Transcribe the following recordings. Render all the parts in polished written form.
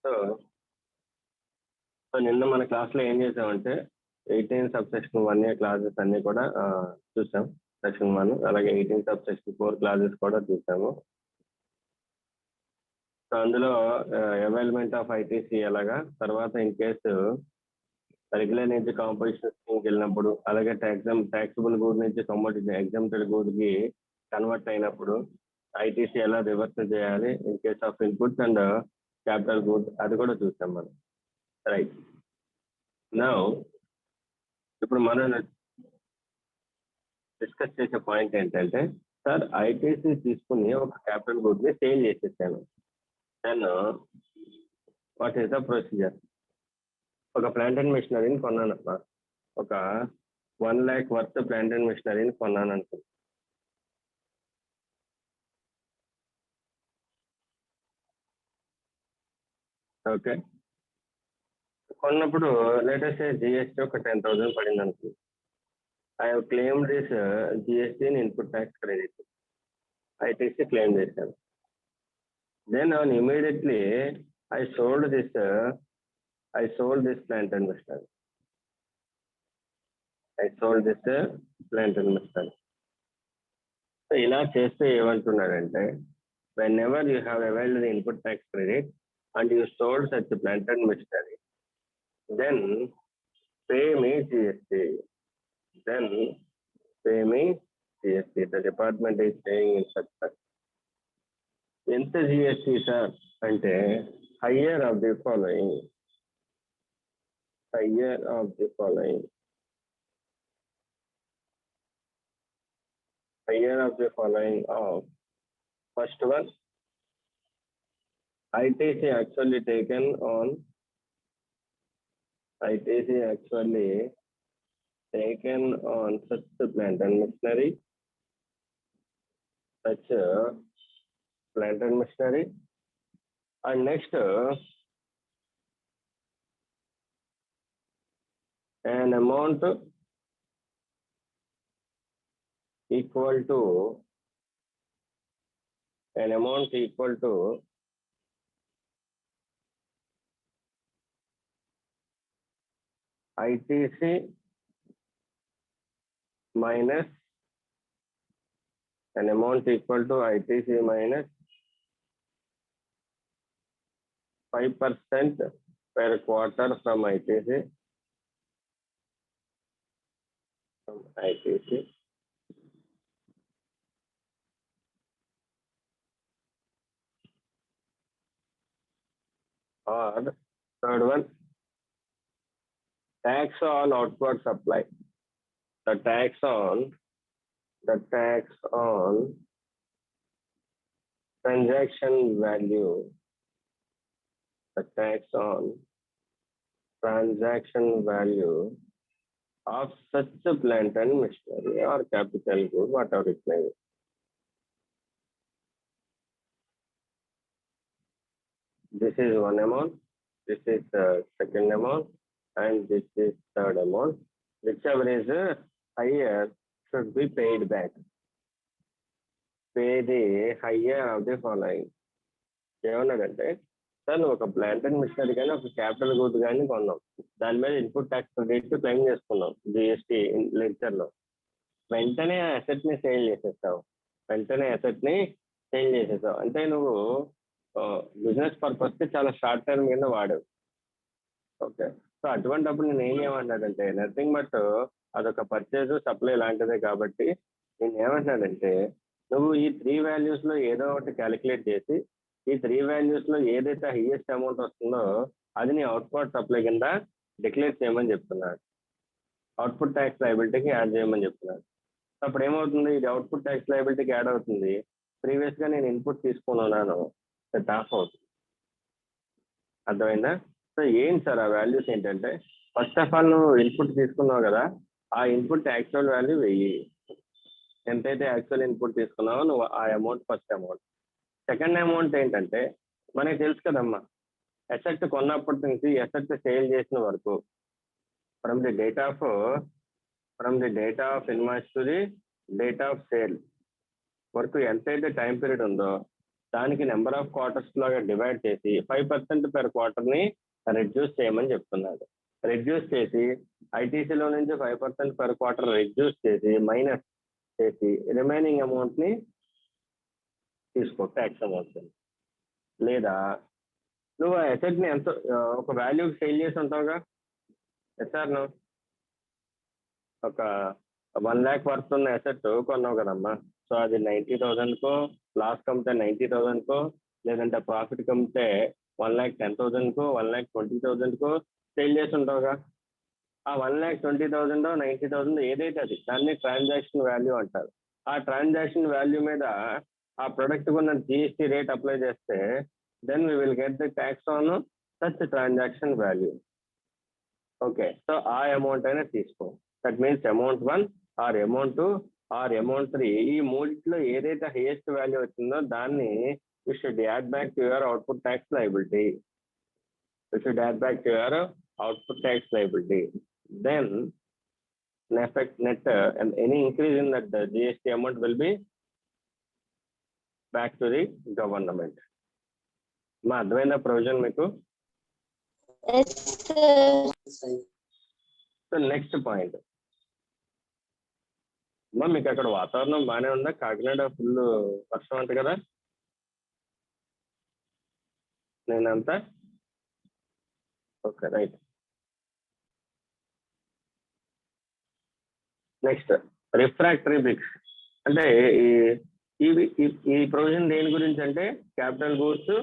So so నిన్న మన క్లాస్లో ఏం చేసామంటే 18 సబ్సెక్షన్ 1A క్లాసెస్ అన్ని కూడా చూసాం. సెక్షన్ 1 అలాగే 18 సబ్సెక్షన్ 4 క్లాసెస్ కూడా చూసాము. సో అందులో అవైలమెంట్ ఆఫ్ ఐటీసీ ఎలాగా, తర్వాత ఇన్ కేసు రెగ్యులర్ నుంచి కాంపోజిషన్ స్కీమ్కి వెళ్ళినప్పుడు, అలాగే ట్యాక్సిబుల్ గూడ్ నుంచి కమోడిటీ ఎగ్జామ్టెడ్ గూడ్కి కన్వర్ట్ అయినప్పుడు ఐటీసీ ఎలా రివర్స్ చేయాలి in case of inputs and capital good, అది కూడా చూసాం మనం. రైట్ నౌ ఇప్పుడు మనం డిస్కస్ చేసే పాయింట్ ఏంటంటే, సార్ ఐటీసీ తీసుకుని ఒక క్యాపిటల్ గూడ్ని సేల్ చేసేసాను, then what is the procedure? ఒక ప్లాంట్ అండ్ మెషినరీని కొన్నాను అమ్మా, ఒక 1 lakh వర్త్ ప్లాంట్ అండ్ మెషినరీని కొన్నాను అనుకో. ఓకే, కొన్నప్పుడు లేటెస్ట్ జిఎస్టీ ఒక 10,000 పడింది అనుకో. I have claimed this GST input tax credit, ITC claim చేశాను. Then on immediately I sold this plant and machinery. So ఇలా చేస్తే ఏమంటున్నారంటే, whenever you have availed the input tax credit and you sold such plant and machinery, then pay me GST. The department is paying in such fact. ఎంత GST sir అంటే higher of the following of first one, ITC actually taken on such plant and machinery, and next an amount equal to ITC minus 5% per quarter from ITC. Or third one, tax on outward supply. The tax on transaction value. The tax on transaction value of such a plant and machinery or capital good, whatever it may be. This is one amount, this is the second amount, and this is third amount. Whichever is higher should be paid back. Pay the higher of the following. ఏమన్నాడంటే, sir నువ్వు ఒక plant and machinery కానీ ఒక capital good కానీ కొన్నాం, దాని మీద input tax credit claim చేసుకున్నాం జిఎస్టీ లెక్చర్లో. వెంటనే ఆ అసెట్ని సేల్ చేసేస్తావు అంటే నువ్వు బిజినెస్ పర్పస్కి చాలా షార్ట్ టర్మ్ కింద వాడావు. ఓకే, సో అటువంటిప్పుడు నేను ఏం చేయమంటాడంటే, నథింగ్ బట్ అదొక పర్చేజ్ సప్లై లాంటిదే కాబట్టి నేను ఏమంటానంటే, నువ్వు ఈ 3 వాల్యూస్లో ఏదో ఒకటి క్యాలిక్యులేట్ చేసి ఈ 3 వాల్యూస్లో ఏదైతే హైయెస్ట్ అమౌంట్ వస్తుందో అది నీ అవుట్పుట్ సప్లై కింద డిక్లేర్ చేయమని చెప్తున్నాడు, అవుట్పుట్ ట్యాక్స్ లయబిలిటీకి యాడ్ చేయమని చెప్తున్నాడు. అప్పుడు ఏమవుతుంది, ఇది అవుట్పుట్ ట్యాక్స్ లయబిలిటీకి యాడ్ అవుతుంది. ప్రీవియస్గా నేను ఇన్పుట్ తీసుకున్నాను, అది ఆఫ్ అవుతుంది. అర్థమైందా? సో ఏంటి సార్ ఆ వాల్యూస్ ఏంటంటే, ఫస్ట్ ఆఫ్ ఆల్ నువ్వు ఇన్పుట్ తీసుకున్నావు కదా, ఆ ఇన్పుట్ యాక్చువల్ వాల్యూ 1000. ఎంతైతే యాక్చువల్ ఇన్పుట్ తీసుకున్నావో నువ్వు ఆ amount first amount. Second amount ఏంటంటే, మనకి తెలుసు కదమ్మా, అసెట్ కొన్నప్పటి నుంచి అసెట్ సేల్ చేసిన వరకు, from the date of invoice to the date of sale వరకు ఎంతైతే టైం పీరియడ్ ఉందో దానికి నెంబర్ ఆఫ్ క్వార్టర్స్ లాగా డివైడ్ చేసి 5% పెర్ క్వార్టర్ని రెడ్యూస్ చేయమని చెప్తున్నాడు. రెడ్యూస్ చేసి ఐటీసీలో నుంచి 5% పెర్ క్వార్టర్ రెడ్యూస్ చేసి మైనస్ చేసి రిమైనింగ్ అమౌంట్ని తీసుకో ట్యాక్స్ అమౌంట్. లేదా నువ్వు ఆ అసెట్ని ఎంత ఒక వాల్యూకి సేల్ చేసి ఉంటావుగా, ఎస్ఆర్ నువ్వు ఒక 1 lakh వర్త్ ఉన్న అసెట్ కొన్నావు కదమ్మా. సో అది 90,000కో, లాస్ కమ్మితే 90,000కో, లేదంటే ప్రాఫిట్ కమ్మితే 1,10,000కో, 1,20,000కో సేల్ చేసి ఉంటావుగా. ఆ 1,20,000 90,000 ఏదైతే అది దాన్ని ట్రాన్సాక్షన్ వాల్యూ అంటారు. ఆ ట్రాన్సాక్షన్ వాల్యూ మీద ఆ ప్రొడక్ట్ ఉన్న జిఎస్టీ రేట్ అప్లై చేస్తే then we will get the tax on such transaction value. Okay, so ఆ అమౌంట్ అయినా తీసుకో. That means amount 1 or amount 2 or amount 3, ఈ మూడిట్లో ఏదైతే హైయెస్ట్ వాల్యూ వచ్చిందో దాన్ని you should add back to your output tax liability. You should add back to your output tax liability. Then net and any increase in that GST amount will be back to the government. మా అర్థమైన provision మీకు? So next point, మా మీకు అక్కడ వాతావరణం బాగానే ఉందా? Kakinada full వర్షం అంట కదా నేనంతా. Okay, right. Next refractory bricks అంటే ఈ ప్రొవిజన్ దేని గురించి అంటే capital goods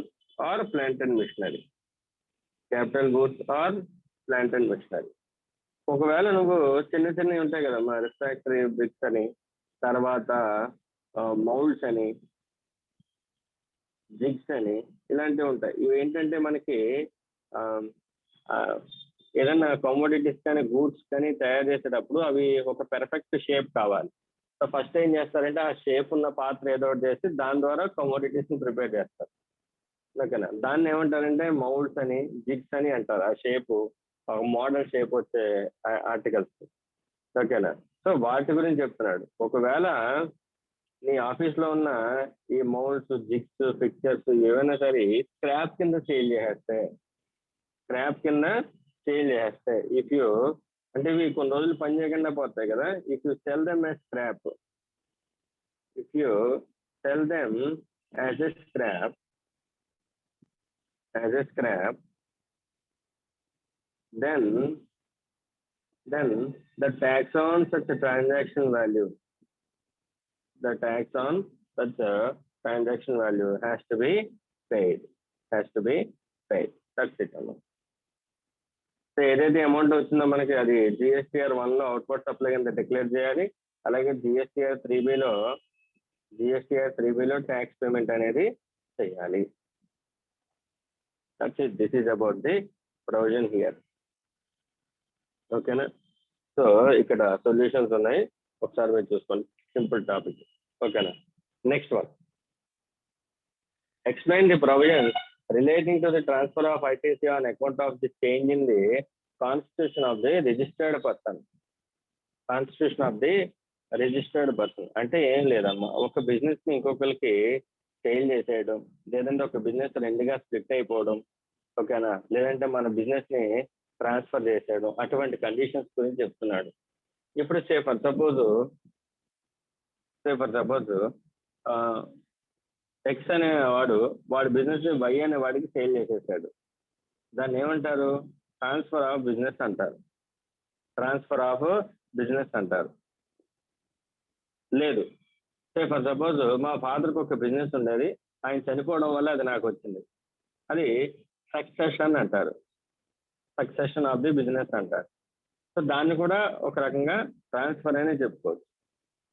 or plant and machinery. Capital goods or plant and machinery. ఒకవేళ నువ్వు చిన్నవి ఉంటాయి కదమ్మా, రిఫ్రాక్టరీ బ్రిక్స్ అని, తర్వాత మౌల్డ్స్ అని, జిగ్స్ అని, ఇలాంటివి ఉంటాయి. ఇవి ఏంటంటే మనకి ఏదైనా కమోడిటీస్ కానీ గూడ్స్ కానీ తయారు చేసేటప్పుడు అవి ఒక పెర్ఫెక్ట్ షేప్ కావాలి. సో ఫస్ట్ ఏం చేస్తారంటే ఆ షేప్ ఉన్న పాత్ర ఏదో ఒకటి చేసి దాని ద్వారా కమోడిటీస్ని ప్రిపేర్ చేస్తారు. ఓకేనా, దాన్ని ఏమంటారంటే మౌల్డ్స్ అని, జిగ్స్ అని అంటారు. ఆ షేపు మోడల్ షేప్ వచ్చే ఆర్టికల్స్. ఓకేనా, సో వాటి గురించి చెప్తున్నాడు. ఒకవేళ నీ ఆఫీస్లో ఉన్న ఈ మౌల్డ్స్, జిగ్స్, పిక్చర్స్ ఏవైనా సరే స్క్రాప్ కింద సేల్ చేస్తే ఇఫ్ యూ అంటే ఇవి కొన్ని రోజులు పని చేయకుండా పోతాయి కదా. If you cell them as scrap then the tax on such a transaction value has to be paid. That's it. So ఏదైతే అమౌంట్ వచ్చిందో మనకి అది GSTR 1లో అవుట్పుట్ సప్లై కింద డిక్లేర్ చేయాలి. అలాగే GSTR 3Bలో ట్యాక్స్ పేమెంట్ అనేది చేయాలి. That's it. This is about the provision here. ఓకేనా, సో ఇక్కడ సొల్యూషన్స్ ఉన్నాయి, ఒకసారి మీరు చూసుకోండి. Simple topic. ఓకేనా, next one, explain the provision relating to the transfer of ITC on account of the change in the constitution of the registered person. అంటే ఏం లేదమ్మా, ఒక బిజినెస్ ని ఇంకొకరికి సేల్ చేసేయడం, లేదంటే ఒక బిజినెస్ రెండుగా స్ప్లిట్ అయిపోవడం, ఓకేనా, లేదంటే మన బిజినెస్ ని ట్రాన్స్ఫర్ చేసేయడం, అటువంటి కండిషన్స్ గురించి చెప్తున్నాడు. ఇప్పుడు సే ఫర్ సపోజ్ ఎక్స్ అనే వాడి బిజినెస్ వై అనే వాడికి సేల్ చేసేసాడు. దాన్ని ఏమంటారు? ట్రాన్స్ఫర్ ఆఫ్ బిజినెస్ అంటారు. లేదు, సే ఫర్ సపోజ్ మా ఫాదర్కి ఒక బిజినెస్ ఉండేది, ఆయన చనిపోవడం వల్ల అది నాకు వచ్చింది, అది సక్సెషన్ ఆఫ్ ది బిజినెస్ అంటారు. సో దాన్ని కూడా ఒక రకంగా ట్రాన్స్ఫర్ అనే చెప్పుకోవచ్చు.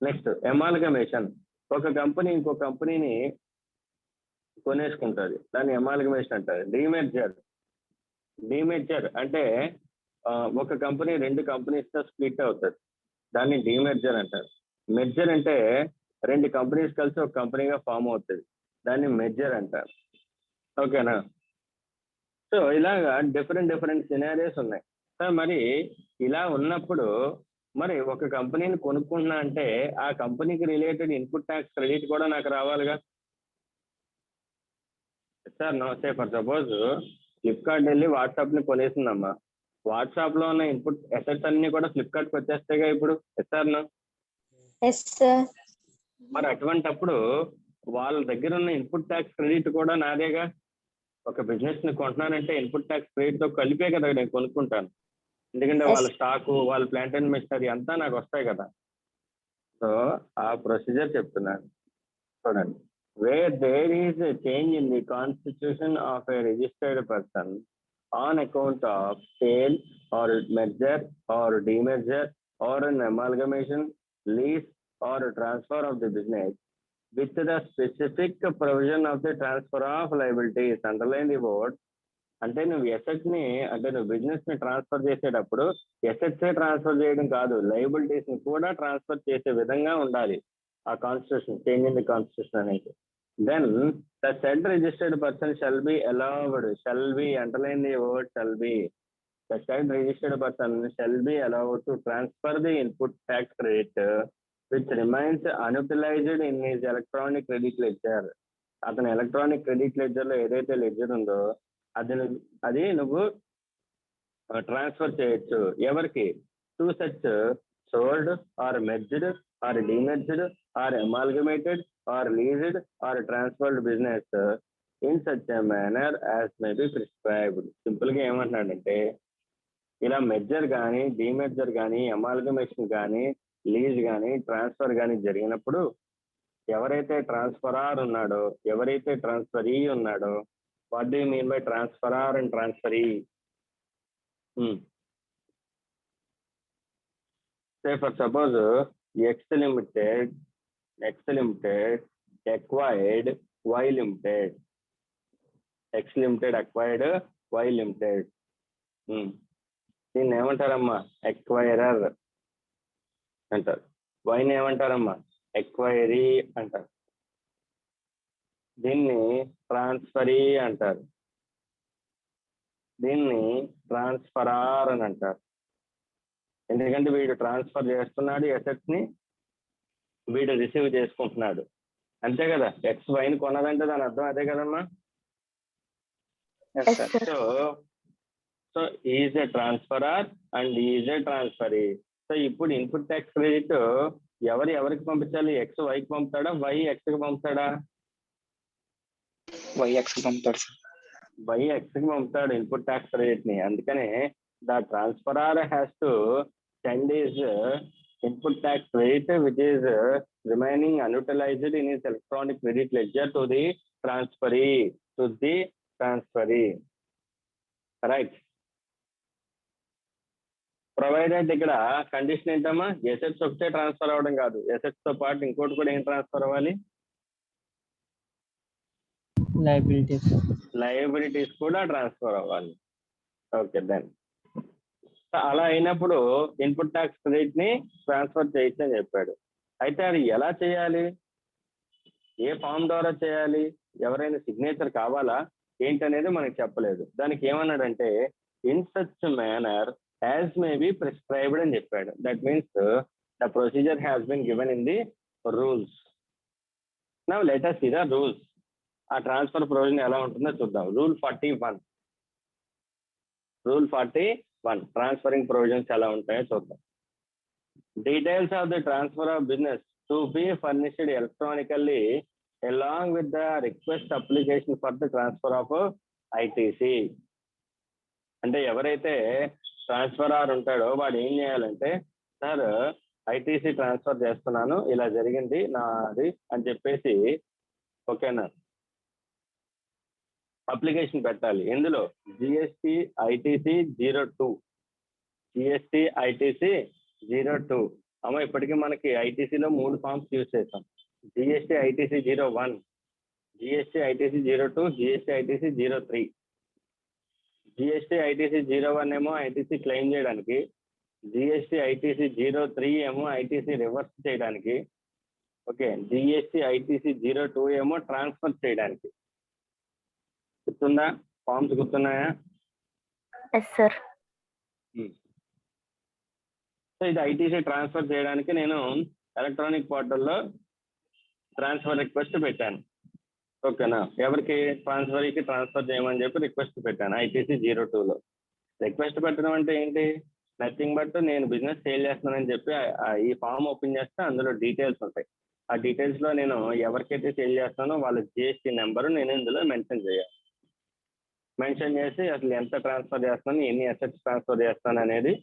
నెక్స్ట్ ఎమాల్గమేషన్, ఒక కంపెనీ ఇంకో కంపెనీని కొనేసుకుంటుంది, దాన్ని ఎమాల్గమేషన్ అంటారు. డీమెర్జర్ అంటే ఒక కంపెనీ 2 కంపెనీస్తో స్ప్లిట్ అవుతుంది, దాన్ని డీమెర్జర్ అంటారు. మెర్జర్ అంటే 2 కంపెనీస్ కలిసి ఒక కంపెనీగా ఫామ్ అవుతుంది, దాన్ని మెర్జర్ అంటారు. ఓకేనా, సో ఇలాగా డిఫరెంట్ సినారియోస్ ఉన్నాయి. సార్ మరి ఇలా ఉన్నప్పుడు మరి ఒక కంపెనీని కొనుక్కుంటున్నా అంటే ఆ కంపెనీకి రిలేటెడ్ ఇన్పుట్ ట్యాక్స్ క్రెడిట్ కూడా నాకు రావాలిగా. సార్ నమస్తే. ఫర్ సపోజ్ ఫ్లిప్కార్ట్ వెళ్ళి వాట్సాప్ని కొనేసిందమ్మా. వాట్సాప్లో ఉన్న ఇన్పుట్ అసెట్స్ అన్ని కూడా ఫ్లిప్కార్ట్కి వచ్చేస్తాయిగా ఇప్పుడు. Yes sir no? Yes sir. మరి అటువంటప్పుడు వాళ్ళ దగ్గర ఉన్న ఇన్పుట్ ట్యాక్స్ క్రెడిట్ కూడా నాదేగా. ఒక బిజినెస్ ని కొంటున్నానంటే ఇన్పుట్ ట్యాక్స్ క్రెడిట్ తో కలిపే కదా నేను కొనుక్కుంటాను. ఎందుకంటే వాళ్ళ స్టాకు, వాళ్ళ ప్లాంట్ అండ్ మెషినరీ అంతా నాకు వస్తాయి కదా. సో ఆ ప్రొసీజర్ చెప్తున్నాను చూడండి. Where there is a change in the constitution of a registered person on account of sale or merger or demerger or an amalgamation, lease or transfer of the business with the specific provision of the transfer of liabilities. Underline the word. అంటే నువ్వు assets ని, అంటే నువ్వు business ని transfer చేసేటప్పుడు assets transfer చేయడం కాదు, liabilities ని కూడా ట్రాన్స్ఫర్ చేసే విధంగా ఉండాలి ఆ constitution, change in the constitution అనేది. Then the said registered person shall be allowed, shall be, underline the word shall be. The said registered person shall be allowed to transfer the input tax credit which remains unutilized in his electronic credit ledger. అతను electronic credit ledger లో ఏదైతే ledger ఉందో అది నువ్వు transfer చేయొచ్చు. ఎవరికి? To such sold or merged or demerged or amalgamated or leased are transferred business in such a manner as may be prescribed. Simple గా ఏమంటున్నాడంటే, ఇలా మెర్జర్ కానీ, డిమెర్జర్ కానీ, అమాల్గమేషన్ కానీ, లీజ్ కానీ, ట్రాన్స్ఫర్ కానీ జరిగినప్పుడు ఎవరైతే ట్రాన్స్ఫరార్ ఉన్నాడో, ఎవరైతే ట్రాన్స్ఫరీ ఉన్నాడో, what do you mean by transferor and transferee? Say for suppose x limited acquired Y limited, x limited acquired Y limited. దీన్ని ఏమంటారమ్మా? ఎక్వైరర్ అంటారు. వైన్ ఏమంటారమ్మా? ఎక్వైరీ అంటారు. దీన్ని ట్రాన్స్ఫరీ అంటారు. దీన్ని ట్రాన్స్ఫరార్ అని అంటారు. ఎందుకంటే వీడు ట్రాన్స్ఫర్ చేస్తున్నాడు ఎసెట్స్ ని, వీడు రిసీవ్ చేసుకుంటున్నాడు. అంతే కదా. ఎక్స్ వైన్ కొన్నదంటే దాని అర్థం అదే కదమ్మా. So is a transferor and is a transferee. సో ఇప్పుడు ఇన్పుట్ ట్యాక్స్ క్రెడిట్ ఎవరికి పంపించాలి? ఎక్స్ వైకి పంపుతాడా, వై ఎక్స్ కి పంపుతాడా? వై ఎక్స్ కి పంపుతాడు. వై ఎక్స్ కి పంపుతాడు ఇన్పుట్ ట్యాక్స్ క్రెడిట్ ని. అందుకనే the transferor has to send his input tax credit which is remaining unutilized in his electronic credit ledger to the transferee. Right. Provided ఇక్కడ condition ఏంటమ్మా? Assets ఒకటే transfer అవ్వడం కాదు, assets తో పాటు ఇంకోటి కూడా ఏం ట్రాన్స్ఫర్ అవ్వాలి? లయబిలిటీస్ కూడా ట్రాన్స్ఫర్ అవ్వాలి. ఓకే దెన్ అలా అయినప్పుడు ఇన్పుట్ ట్యాక్స్ క్రెడిట్ ని ట్రాన్స్ఫర్ చేయొచ్చు అని చెప్పాడు. అయితే అది ఎలా చేయాలి? ఏ ఫామ్ ద్వారా చేయాలి? ఎవరైనా సిగ్నేచర్ కావాలా ఏంటనేది మనకి చెప్పలేదు. దానికి ఏమన్నాడంటే in such manner as may be prescribed అని చెప్పాడు. That means the procedure has been given in the rules. Now let us see the rules. ఆ ట్రాన్స్ఫర్ ప్రొవిజన్ ఎలా ఉంటుందో చూద్దాం. రూల్ 41 ట్రాన్స్ఫరింగ్ ప్రొవిజన్స్ ఎలా ఉంటాయో చూద్దాం. Details of the transfer of business to be furnished electronically along with the request application for the transfer of ITC. అంటే ఎవరైతే ట్రాన్స్ఫరార్ ఉంటాడో వాడు ఏం చేయాలంటే, సార్ ఐటీసీ ట్రాన్స్ఫర్ చేస్తున్నాను, ఇలా జరిగింది నాది అని చెప్పేసి ఓకేనా అప్లికేషన్ పెట్టాలి. ఎందులో? GST ITC 02. అమ్మ ఇప్పటికీ మనకి ఐటీసీలో 3 ఫామ్స్ యూజ్ చేస్తాం. GST ITC 01, GST ITC 02, GST ITC 03. GST ITC 01 ఏమో ఐటీసీ క్లెయిమ్ చేయడానికి, జిఎస్టి ఐటీసీ 03 ఏమో ఐటీసీ రివర్స్ చేయడానికి, ఓకే, జిఎస్టి ఐటీసీ 02 ఏమో ట్రాన్స్ఫర్ చేయడానికి. గుర్తుందా? ఫామ్స్ గుర్తున్నాయా? సో ఇది ఐటీసీ ట్రాన్స్ఫర్ చేయడానికి నేను ఎలక్ట్రానిక్ పోర్టల్లో ట్రాన్స్ఫర్ రిక్వెస్ట్ పెట్టాను. ఓకేనా, ఎవరికి ట్రాన్స్ఫర్కి ట్రాన్స్ఫర్ చేయమని చెప్పి రిక్వెస్ట్ పెట్టాను ITC 02లో. రిక్వెస్ట్ పెట్టడం అంటే ఏంటి, నథింగ్ బట్ నేను బిజినెస్ సేల్ చేస్తున్నానని చెప్పి ఈ ఫామ్ ఓపెన్ చేస్తే అందులో డీటెయిల్స్ ఉంటాయి. ఆ డీటెయిల్స్లో నేను ఎవరికైతే సేల్ చేస్తానో వాళ్ళ GST నెంబరు నేను ఇందులో మెన్షన్ చేయాలి. మెన్షన్ చేసి అసలు ఎంత ట్రాన్స్ఫర్ చేస్తాను, ఎన్ని అసెట్స్ ట్రాన్స్ఫర్ చేస్తాను అనేది,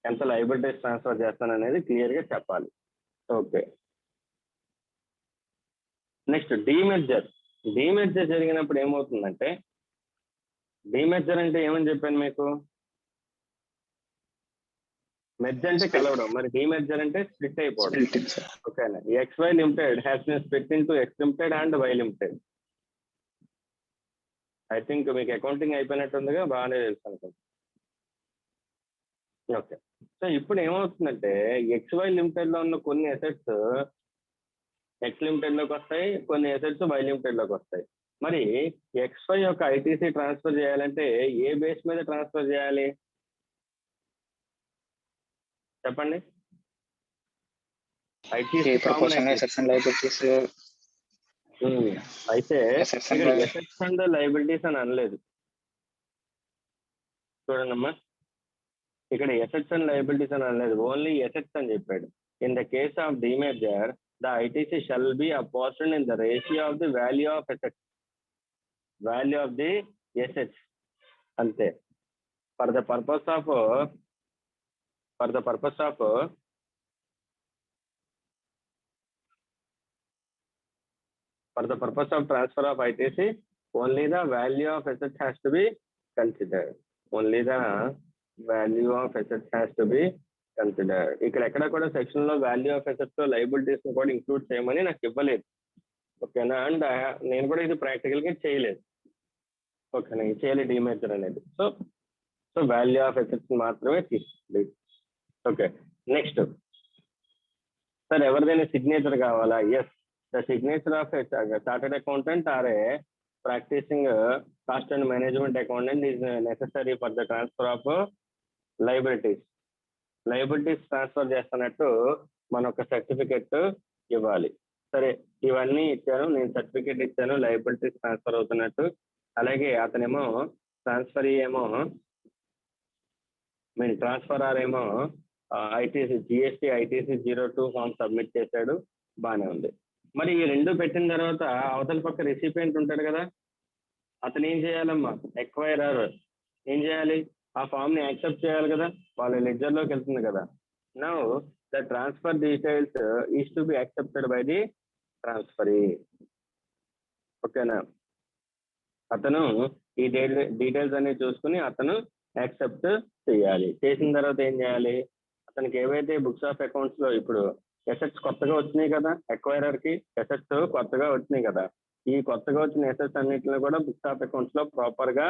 ఎంత లైబిలిటీస్ ట్రాన్స్ఫర్ చేస్తాను అనేది క్లియర్గా చెప్పాలి. Okay, next demerger. డీమెర్జర్ జరిగినప్పుడు ఏమవుతుందంటే, డీమెర్జర్ అంటే ఏమని చెప్పాను మీకు, మెర్జ్ అంటే కలవడం, మరి డీమెర్జర్ అంటే స్ప్లిట్ అయిపోవడం. ఓకేనా, XY limited has been split into X limited and Y limited. I think మీకు అకౌంటింగ్ అయిపోయినట్టుందిగా, బాగానే తెలుసు అనుకుంటా. ఓకే, సో ఇప్పుడు ఏమవుతుందంటే XY లిమిటెడ్లో ఉన్న కొన్ని అసెట్స్ X లిమిటెడ్లోకి వస్తాయి, కొన్ని అసెట్స్ Y లిమిటెడ్లోకి వస్తాయి. మరి XY యొక్క ITC ట్రాన్స్ఫర్ చేయాలంటే ఏ బేస్ మీద ట్రాన్స్ఫర్ చేయాలి చెప్పండి. అయితే ఇక్కడ ఎసెట్స్ అండ్ లైబిలిటీస్ అని అనలేదు చూడండమ్మా, ఇక్కడ ఎసెట్స్ అండ్ లైబిలిటీస్ అని అనలేదు, ఓన్లీ ఎసెట్స్ అని చెప్పాడు. In the case of demerger the ITC shall be apportioned in the ratio of the value of assets, value of the assets అంతే. For the purpose of transfer of ITC, only the value of assets has to be considered. Only the value of assets has to be considered. ఇక్కడ ఎక్కడ కూడా section లో value of assets liabilities కూడా include చేయమని నాకు ఇవ్వలేదు. ఓకేనా, and నేను కూడా ఇది ప్రాక్టికల్ గా చేయలేదు. ఓకేనా, చేయాలి డీమెర్జర్ అనేది. సో వాల్యూ ఆఫ్ అసెట్స్ మాత్రమే తీసుకోండి. ఓకే, నెక్స్ట్ సార్ ఎవరిదైనా సిగ్నేచర్ కావాలా? Yes, the signature of chartered accountant or a practising cost and management accountant is necessary for the transfer of liabilities. Liabilities transfer చేస్తున్నట్టు మన ఒక certificate ఇవ్వాలి. సరే, ఇవన్నీ ఇచ్చాను, నేను సర్టిఫికెట్ ఇచ్చాను లైబిలిటీస్ ట్రాన్స్ఫర్ అవుతున్నట్టు. అలాగే అతనేమో ట్రాన్స్ఫర్ ఏమో ట్రాన్స్ఫర్ ఏమో ITC GST ITC 02 form submit చేశాడు, బాగానే ఉంది. మరి ఈ రెండు పెట్టిన తర్వాత అవతల పక్క రెసిపియంట్ ఉంటాడు కదా, అతను ఏం చేయాలమ్మా, ఎక్వైరర్ ఏం చేయాలి, ఆ ఫామ్ ని యాక్సెప్ట్ చేయాలి కదా, వాళ్ళ లెడ్జర్ లోకి వెళ్తుంది కదా. Now the transfer details is to be accepted by the transferee. ఓకేనా, అతను ఈ డీటెయిల్స్ అన్ని చూసుకుని అతను యాక్సెప్ట్ చేయాలి. చేసిన తర్వాత ఏం చేయాలి, అతనికి ఏవైతే బుక్స్ ఆఫ్ అకౌంట్స్ లో ఇప్పుడు ఎసెట్స్ కొత్తగా వచ్చినాయి కదా, ఎక్వైరర్ కి ఎసెట్స్ కొత్తగా వచ్చినాయి కదా, ఈ కొత్తగా వచ్చిన ఎసెట్స్ అన్నింటిలో కూడా బుక్స్ ఆఫ్ అకౌంట్స్ లో ప్రాపర్ గా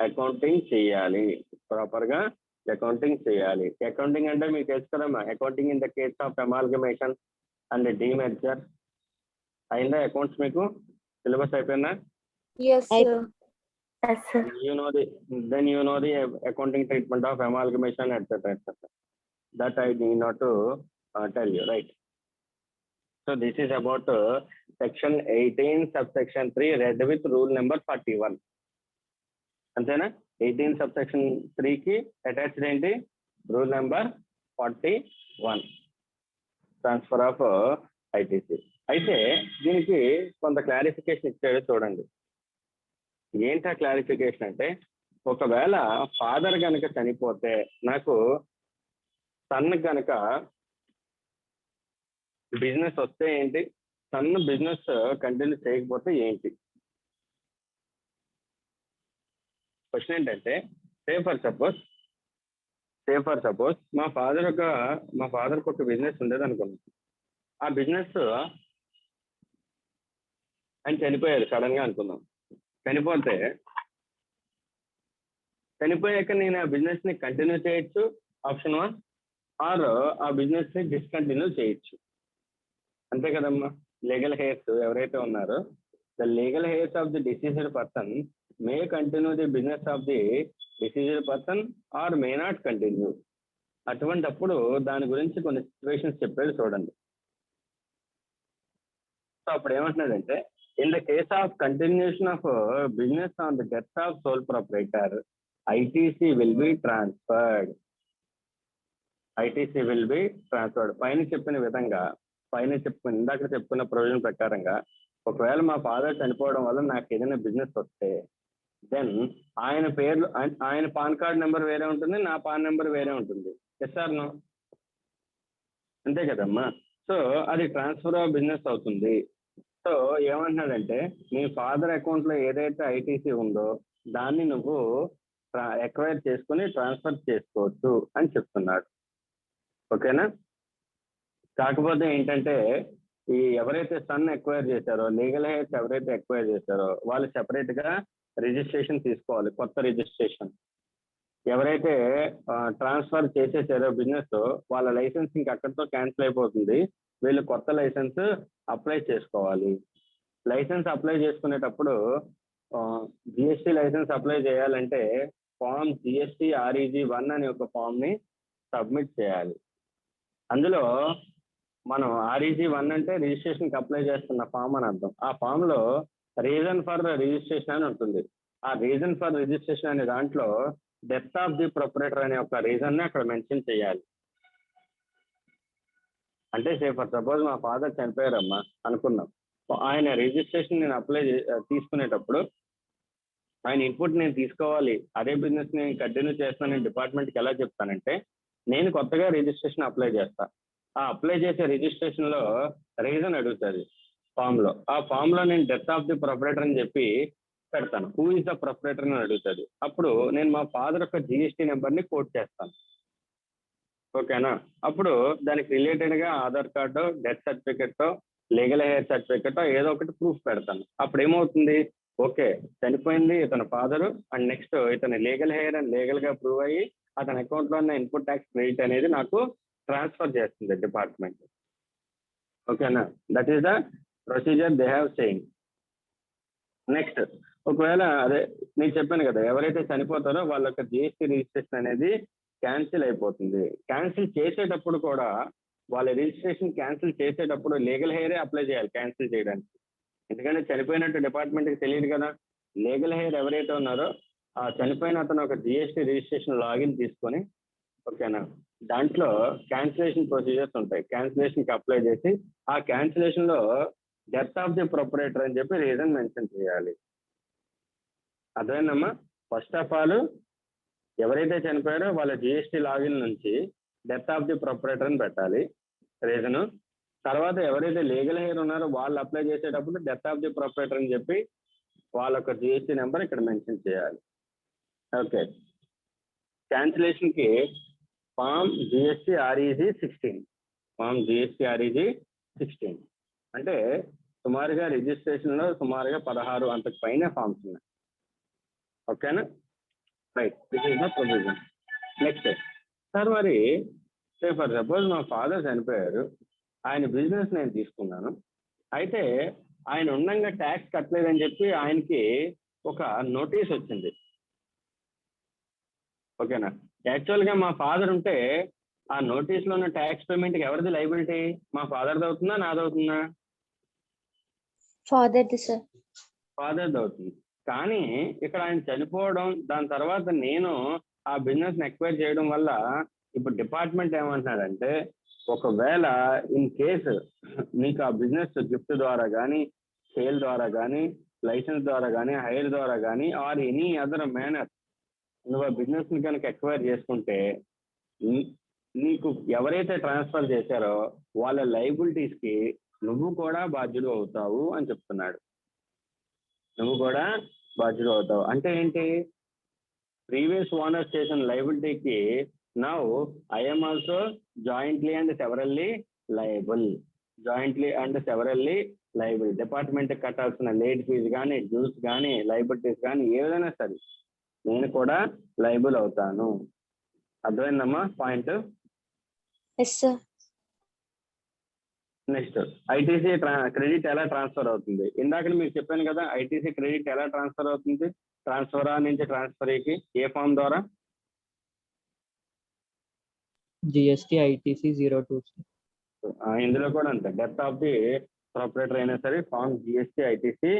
అకౌంటింగ్ చేయాలి. అకౌంటింగ్ అంటే మీకు తెలుసు కదమ్మా, accounting in the case of amalgamation and demerger. అయిందా అకౌంట్స్ మీకు సిలబస్ అయిపోయిందా? Yes, sir. You know the accounting treatment of amalgamation, etc. That I need not to tell you, right? So this is about section 18 subsection 3 read with rule number 41. అంతేనా? 18 subsection 3 కి attached ఏంటి, rule number 41, transfer of ITC. అయితే దీనికి కొంత clarification ఇచ్చాడు చూడండి. ఏంటా clarification అంటే, ఒకవేళ ఫాదర్ కనుక చనిపోతే నాకు సన్ కనుక బిజినెస్ వస్తే ఏంటి, సన్ బిజినెస్ కంటిన్యూ చేయకపోతే ఏంటి? క్వశ్చన్ ఏంటంటే, సే ఫర్ సపోజ్ మా ఫాదర్కి ఒక బిజినెస్ ఉండేది అనుకున్నాం. ఆ బిజినెస్ ఆయన చనిపోయారు సడన్ గా అనుకుందాం. చనిపోయాక నేను ఆ బిజినెస్ ని కంటిన్యూ చేయొచ్చు, ఆప్షన్ 1, ఆర్ ఆ బిజినెస్ ని డిస్కంటిన్యూ చేయొచ్చు. అంతే కదమ్మా. లీగల్ హెయిర్స్ ఎవరైతే ఉన్నారో, the legal hairs of the deceased person may continue the business of the deceased person are may not continue. అటువంటప్పుడు దాని గురించి కొన్ని సిచ్యువేషన్స్ చెప్పేది చూడండి. సో అప్పుడు ఏమంటున్నాడంటే, In the case of continuation of business on the death of sole proprietor, ITC will be transferred. ITC will be transferred. పైన చెప్పిన విధంగా ఇందాక చెప్పుకున్న ప్రొవిజన్ ప్రకారంగా ఒకవేళ మా ఫాదర్ చనిపోవడం వల్ల నాకు ఏదైనా బిజినెస్ వస్తే దెన్ ఆయన పేర్లు ఆయన పాన్ కార్డ్ నెంబర్ వేరే ఉంటుంది, నా పాన్ నెంబర్ వేరే ఉంటుంది. Yes or no? అంతే కదమ్మా. సో అది ట్రాన్స్ఫర్ ఆఫ్ బిజినెస్ అవుతుంది. సో ఏమంటున్నాడంటే నీ ఫాదర్ అకౌంట్ లో ఏదైతే ఐటీసీ ఉందో దాన్ని నువ్వు ఎక్వైర్ చేసుకుని ట్రాన్స్ఫర్ చేసుకోవచ్చు అని చెప్తున్నాడు. ఓకేనా? కాకపోతే ఏంటంటే ఈ ఎవరైతే సన్ ఎక్వైర్ చేశారో, లీగల్ హెయిర్స్ ఎవరైతే ఎక్వైర్ చేశారో వాళ్ళు సెపరేట్ గా రిజిస్ట్రేషన్ తీసుకోవాలి, కొత్త రిజిస్ట్రేషన్. ఎవరైతే ట్రాన్స్ఫర్ చేసేసారో బిజినెస్ వాళ్ళ లైసెన్స్ ఇంక అక్కడితో క్యాన్సిల్ అయిపోతుంది. వీళ్ళు కొత్త లైసెన్స్ అప్లై చేసుకోవాలి. లైసెన్స్ అప్లై చేసుకునేటప్పుడు జిఎస్టీ లైసెన్స్ అప్లై చేయాలంటే ఫామ్ జిఎస్టీ ఆర్ఈజీ 1 అనే ఒక ఫామ్ ని సబ్మిట్ చేయాలి. అందులో మనం ఆర్ఈజీ 1 అంటే రిజిస్ట్రేషన్ కి అప్లై చేస్తున్న ఫామ్ అని అర్థం. ఆ ఫామ్ లో రీజన్ ఫర్ రిజిస్ట్రేషన్ అని ఉంటుంది. ఆ రీజన్ ఫర్ రిజిస్ట్రేషన్ అనే దాంట్లో డెత్ ఆఫ్ ది ప్రొపరేటర్ అనే ఒక రీజన్ ని అక్కడ మెన్షన్ చేయాలి. అంటే ఫర్ సపోజ్ మా ఫాదర్ చనిపోయారమ్మా అనుకున్నాం, ఆయన రిజిస్ట్రేషన్ నేను అప్లై తీసుకునేటప్పుడు ఆయన ఇన్పుట్ నేను తీసుకోవాలి, అదే బిజినెస్ నేను కంటిన్యూ చేస్తానని డిపార్ట్మెంట్కి ఎలా చెప్తానంటే నేను కొత్తగా రిజిస్ట్రేషన్ అప్లై చేస్తా. ఆ అప్లై చేసే రిజిస్ట్రేషన్ లో రీజన్ అడుగుతుంది ఫామ్ లో. ఆ ఫామ్ లో నేను డెత్ ఆఫ్ ది ప్రొపరేటర్ అని చెప్పి పెడతాను. హూ ఇస్ ద ప్రొపరేటర్ అని అడుగుతుంది. అప్పుడు నేను మా ఫాదర్ యొక్క జిఎస్టీ నెంబర్ ని కోట్ చేస్తాను. ఓకేనా? అప్పుడు దానికి రిలేటెడ్ గా Aadhaar card, death certificate, legal heir certificate ఏదో ఒకటి ప్రూఫ్ పెడతాను. అప్పుడు ఏమవుతుంది, ఓకే చనిపోయింది ఇతని ఫాదర్ అండ్ నెక్స్ట్ ఇతని లీగల్ హెయిర్ అని లీగల్ గా ప్రూవ్ అయ్యి అతని అకౌంట్ లో ఉన్న ఇన్పుట్ ట్యాక్స్ క్రెడిట్ అనేది నాకు ట్రాన్స్ఫర్ చేస్తుంది డిపార్ట్మెంట్. ఓకేనా? That is the procedure they have saying. Next ఒకవేళ అదే నేను చెప్పాను కదా, ఎవరైతే చనిపోతారో వాళ్ళ యొక్క జిఎస్టీ రిజిస్ట్రేషన్ అనేది క్యాన్సిల్ అయిపోతుంది. క్యాన్సిల్ చేసేటప్పుడు కూడా వాళ్ళ రిజిస్ట్రేషన్ క్యాన్సిల్ చేసేటప్పుడు లీగల్ హెయిరే అప్లై చేయాలి క్యాన్సిల్ చేయడానికి. ఎందుకంటే చనిపోయినట్టు డిపార్ట్మెంట్కి తెలియదు కదా. లీగల్ హెయిర్ ఎవరైతే ఉన్నారో ఆ చనిపోయిన అతను ఒక జిఎస్టీ రిజిస్ట్రేషన్ లాగిన్ తీసుకొని, ఓకేనా, దాంట్లో క్యాన్సిలేషన్ ప్రొసీజర్స్ ఉంటాయి. క్యాన్సిలేషన్కి అప్లై చేసి ఆ క్యాన్సిలేషన్ లో డెత్ ఆఫ్ ది ప్రొపరేటర్ అని చెప్పి రీజన్ మెన్షన్ చేయాలి. అదేనమ్మా. ఫస్ట్ ఆఫ్ ఆల్ ఎవరైతే చనిపోయారో వాళ్ళ జిఎస్టీ లాగిన్ నుంచి డెత్ ఆఫ్ ది ప్రొపరేటర్ అని పెట్టాలి రీజను. తర్వాత ఎవరైతే లీగల్ హెయిర్ ఉన్నారో వాళ్ళు అప్లై చేసేటప్పుడు డెత్ ఆఫ్ ది ప్రొపరేటర్ అని చెప్పి వాళ్ళ యొక్క జిఎస్టీ నెంబర్ ఇక్కడ మెన్షన్ చేయాలి. ఓకే. క్యాన్సిలేషన్ కి form GST REG 16, form GST REG 16 అంటే సుమారుగా రిజిస్ట్రేషన్ లో సుమారుగా 16 అంతకు పైన ఫామ్స్ ఉన్నాయి. ఓకేనా? Right, this is the provision. Next sir, మరి ఫర్ సపోజ్ మా ఫాదర్ చనిపోయారు, ఆయన బిజినెస్ నేను తీసుకున్నాను, అయితే ఆయన ఉండంగా ట్యాక్స్ కట్టలేదని చెప్పి ఆయనకి ఒక నోటీస్ వచ్చింది. ఓకేనా? యాక్చువల్గా మా ఫాదర్ ఉంటే ఆ నోటీస్లో ఉన్న ట్యాక్స్ పేమెంట్కి ఎవరిది లైబిలిటీ? మా ఫాదర్ది అవుతుందా, నాది అవుతుందా? ఫాదర్ది సార్. ఫాదర్ది అవుతుంది. కానీ ఇక్కడ ఆయన చనిపోవడం, దాని తర్వాత నేను ఆ బిజినెస్ ని ఎక్వైర్ చేయడం వల్ల ఇప్పుడు డిపార్ట్మెంట్ ఏమంటున్నారంటే ఒకవేళ ఇన్ కేసు నీకు ఆ బిజినెస్ గిఫ్ట్ ద్వారా కానీ, సేల్ ద్వారా కానీ, లైసెన్స్ ద్వారా కానీ, హైర్ ద్వారా కానీ ఆర్ ఎనీ అదర్ మేనర్ నువ్వు ఆ బిజినెస్ ని కనుక ఎక్వైర్ చేసుకుంటే నీకు ఎవరైతే ట్రాన్స్ఫర్ చేశారో వాళ్ళ లైబిలిటీస్ కి నువ్వు కూడా బాధ్యుడు అవుతావు అని చెప్తున్నాడు. నువ్వు కూడా బాధ్యుడు అవుతావు అంటే ఏంటి? ప్రీవియస్ ఓనర్ చేసిన లైబిలిటీకి now I'm also jointly and severally liable. Jointly and severally liable. Department కట్టాల్సిన లేట్ ఫీజు కానీ, డ్యూస్ కానీ, లైబిలిటీస్ కానీ ఏదైనా సరే నేను కూడా లయబుల్ అవుతాను. అర్థమైందమ్మా point? Yes sir. Next ITC credit ఎలా ట్రాన్స్ఫర్ అవుతుంది? ఇందాక మీకు చెప్పాను కదా, ఐటీసీ క్రెడిట్ ఎలా ట్రాన్స్ఫర్ అవుతుంది? ట్రాన్స్ఫరా నుంచి ట్రాన్స్ఫర్కి ఏ ఫామ్ ద్వారా? GST ITC 02. ఇందులో కూడా అంతే. Death of the transfer operator అయినా సరే ఫామ్ జిఎస్టీ ఐటీసీ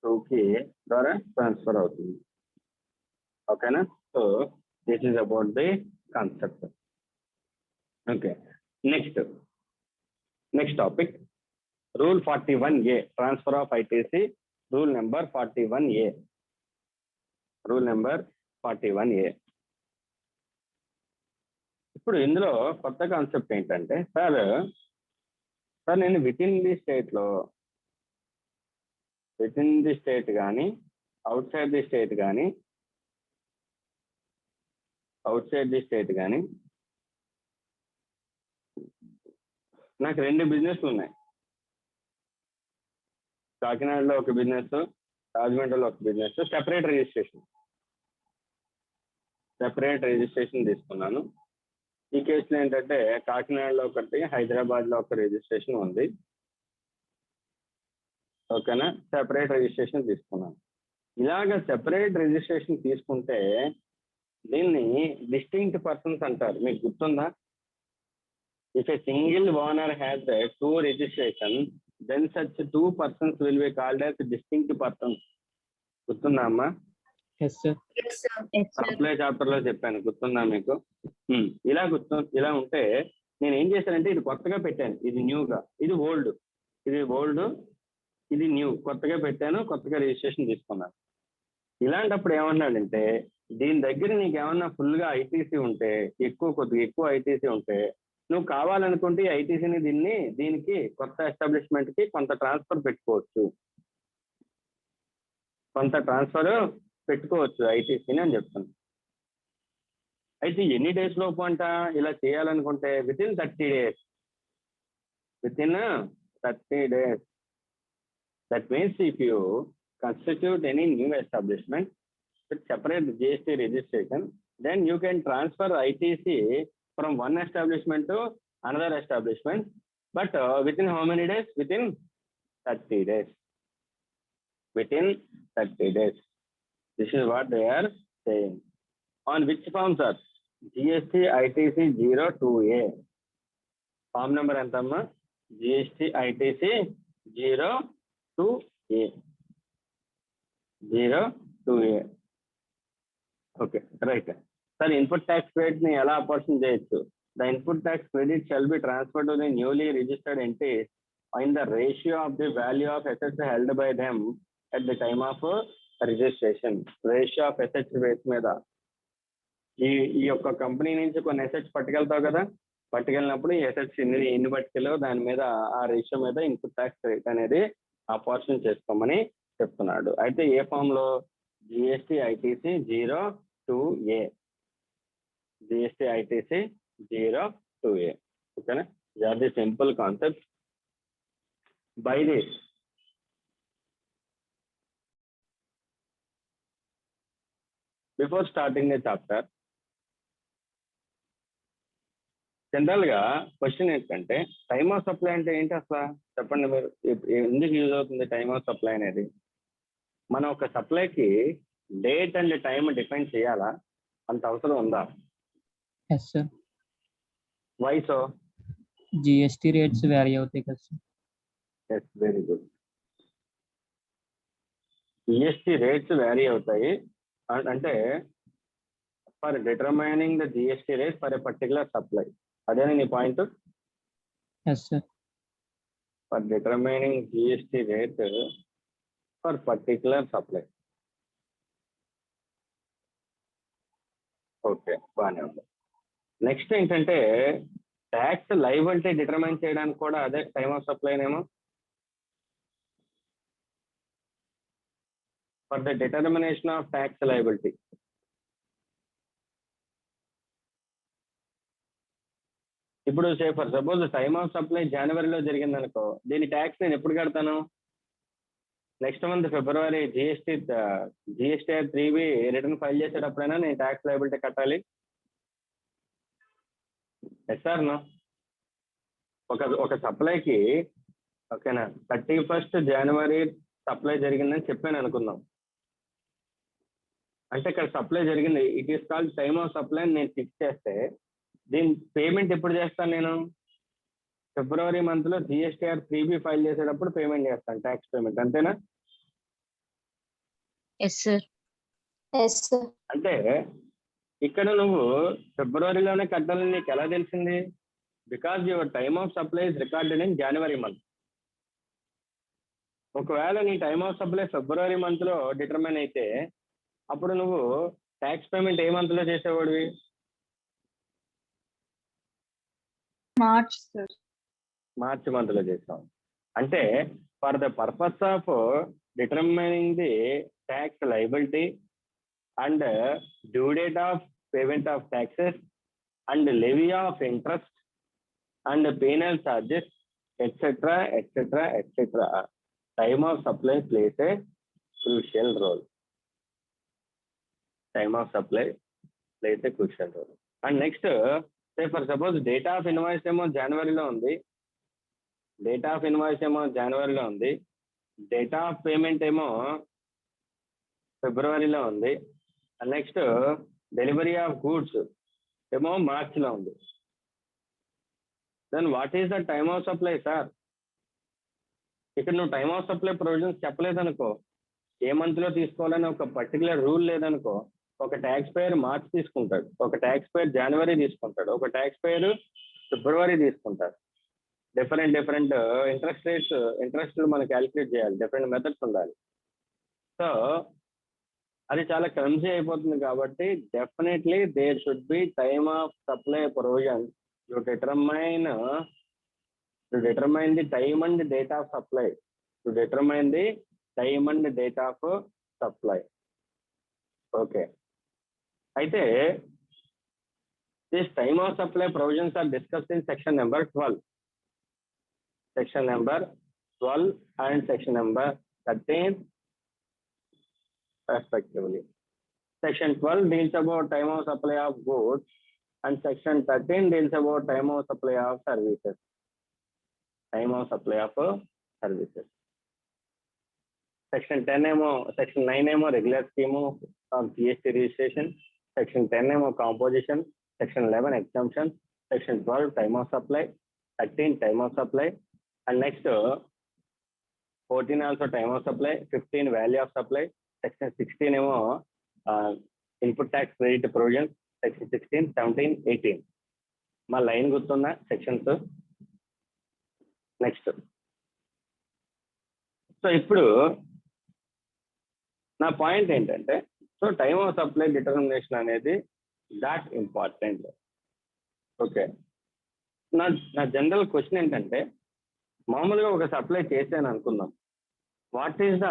02కి ద్వారా ట్రాన్స్ఫర్ అవుతుంది. ఓకేనా? So this is about the concept. Okay, next topic rule 41A, transfer of ITC, rule number 41A. ఇప్పుడు ఇందులో కొత్త కాన్సెప్ట్ ఏంటంటే, సార్ నేను విత్ ఇన్ ది స్టేట్ కానీ అవుట్ సైడ్ ది స్టేట్ కానీ నాకు 2 బిజినెస్లు ఉన్నాయి. కాకినాడలో ఒక బిజినెస్, రాజమండ్రిలో ఒక బిజినెస్. సెపరేట్ రిజిస్ట్రేషన్ తీసుకున్నాను. ఈ కేసులో ఏంటంటే కాకినాడలో ఒకటి, హైదరాబాద్లో ఒక రిజిస్ట్రేషన్ ఉంది. ఓకేనా? సెపరేట్ రిజిస్ట్రేషన్ తీసుకున్నాను. ఇలాగ సెపరేట్ రిజిస్ట్రేషన్ తీసుకుంటే దీన్ని డిస్టింక్ట్ పర్సన్స్ అంటారు. మీకు గుర్తుందా? If a single owner has 2 registration, then such 2 persons will be called as distinct persons. గుర్తుందా అమ్మా? సప్లై చాప్టర్ లో చెప్పాను, గుర్తుందా మీకు? ఇలా ఉంటే నేను ఏం చేశానంటే ఇది కొత్తగా పెట్టాను, ఇది న్యూగా, ఇది ఓల్డ్, ఇది న్యూ, కొత్తగా పెట్టాను, కొత్తగా రిజిస్ట్రేషన్ తీసుకున్నాను. ఇలాంటప్పుడు ఏమన్నాడంటే దీని దగ్గర నీకు ఏమన్నా ఫుల్గా ఐటీసీ ఉంటే, కొద్దిగా ఎక్కువ ఐటీసీ ఉంటే, నువ్వు కావాలనుకుంటే ఐటీసీని దీనికి కొత్త ఎస్టాబ్లిష్మెంట్ కి కొంత ట్రాన్స్ఫర్ పెట్టుకోవచ్చు ఐటీసీని అని చెప్తాను. అయితే ఎన్ని డేస్ లోపు అంట ఇలా చేయాలనుకుంటే with in 30 days. That means if you constitute any new establishment with separate GST registration, then you can transfer ITC from one establishment to another establishment, but within how many days? Within 30 days. This is what they are saying. On which forms are GST ITC 02A. Form number entamma? GST ITC 02A. Okay, right. Sir, input tax credit ni ela apportion cheyochu. The input tax credit shall be transferred to the newly registered entities in the ratio of the value of assets held by them at the time of registration. Ratio of assets base మీద ఈ యొక్క company నుంచి కొన్ని assets పట్టుకెళ్తావు కదా, పట్టుకెళ్ళినప్పుడు ఈ assets ఎన్ని పట్టుకెళ్ళావు దాని మీద ఆ రేషియో మీద ఇన్పుట్ ట్యాక్స్ క్రెడిట్ అనేది అపార్షన్ చేసుకోమని చెప్తున్నాడు. అయితే ఏ ఫామ్ లో? GST ITC 02A. ఓకేనా? That the simple concept. By this before starting the chapter, general గా క్వశ్చన్ ఏంటంటే టైమ్ ఆఫ్ సప్లై అంటే ఏంటి అసలు చెప్పండి మీరు. ఎందుకు యూజ్ అవుతుంది టైమ్ ఆఫ్ సప్లై అనేది? మనం ఒక సప్లైకి డేట్ అండ్ టైం డిఫైన్ చేయాలా? అంత అవసరం ఉందా? Yes, sir. Why so? GST rates vary అవుతాయి కదా సార్. Yes, very good. GST rates vary అవుతాయి అంటే for determining the GST rate for a particular supply. అదేనా నీ point? Yes, sir. For determining GST rate for particular supply. Okay, బాగానే ఉంది. Next ఏంటంటే ట్యాక్స్ లయబిలిటీ డిటర్మైన్ చేయడానికి కూడా అదే టైమ్ ఆఫ్ సప్లైనేమో. For the determination of tax liability. ఇప్పుడు for suppose time of supply జనవరిలో జరిగింది అనుకో, దీని ట్యాక్స్ నేను ఎప్పుడు కడతాను? నెక్స్ట్ మంత్ ఫిబ్రవరి జిఎస్టీ 3B రిటర్న్ ఫైల్ చేసేటప్పుడైనా నేను ట్యాక్స్ లయబిలిటీ కట్టాలి. Yes or no? ఒక సప్లైకి ఓకేనా 31st జనవరి సప్లై జరిగిందని చెప్పాను అనుకుందాం. అంటే ఇక్కడ సప్లై జరిగింది, it is called time of supply అని నేను ఫిక్స్ చేస్తే దీని పేమెంట్ ఎప్పుడు చేస్తాను నేను? ఫిబ్రవరి మంత్ లో జిఎస్టీఆర్ 3B ఫైల్ చేసేటప్పుడు పేమెంట్ చేస్తాను, ట్యాక్స్ పేమెంట్, అంతేనా? Yes sir. Yes sir. అంటే ఇక్కడ నువ్వు ఫిబ్రవరిలోనే కట్టాలని నీకు ఎలా తెలిసింది? Because your time of supply is recorded in January month. ఒకవేళ నీ time of supply February month లో డిటర్మైన్ అయితే అప్పుడు నువ్వు ట్యాక్స్ పేమెంట్ ఏ మంత్ లో చేసేవాడివి? March sir. మార్చ్ మంత్ లో చేసాం. అంటే for the purpose of determining the tax liability and due date of payment of taxes and levy of interest and penal charges, etc. Time of supply plays a crucial role. Time of supply plays a crucial role. And next, say for suppose date of invoice ఏమో జనవరిలో ఉంది, date of invoice ఏమో జనవరిలో ఉంది, date of payment ఏమో ఫిబ్రవరిలో ఉంది, next delivery of goods ఏమో మార్చిలో ఉంది. Then what is the time of supply sir? ఇక్కడ నువ్వు టైమ్ ఆఫ్ సప్లై ప్రొవిజన్స్ చెప్పలేదనుకో, ఏ మంత్ లో తీసుకోవాలని ఒక పర్టికులర్ రూల్ లేదనుకో, ఒక ట్యాక్స్ పేయర్ మార్చ్ తీసుకుంటాడు, ఒక ట్యాక్స్ పేయర్ జనవరి తీసుకుంటాడు, ఒక ట్యాక్స్ పేయర్ ఫిబ్రవరి తీసుకుంటాడు. డిఫరెంట్ ఇంట్రెస్ట్ రేట్స్, ఇంట్రెస్ట్ మనం క్యాలిక్యులేట్ చేయాలి, డిఫరెంట్ మెథడ్స్ ఉండాలి. సో అది చాలా క్లమ్జీ అయిపోతుంది. కాబట్టి definitely there should be time of supply provision to determine the time and date of supply, to determine the time and date of supply. Okay, అయితే this time of supply provisions are discussed in section number 12. Section number 12 and section number 13 respectively. Section 12 deals about time of supply of goods and section 13 deals about time of supply of services. Time of supply of services. Section 10 ఏమో, section 9 ఏమో regular scheme of GST registration, section 10 ఏమో composition, section 11 exemption, section 12 time of supply, 13 time of supply, and next 14 also time of supply, 15 value of supply, section 16 ఏమో input tax credit provision, section 16, 17, 18. మా line గుర్తున్న sections. Next, so ఇప్పుడు నా point ఏంటంటే, so time of supply determination అనేది that important. Okay, నా general question ఏంటంటే, మామూలుగా ఒక సప్లై చేశాను అనుకుందాం, what is the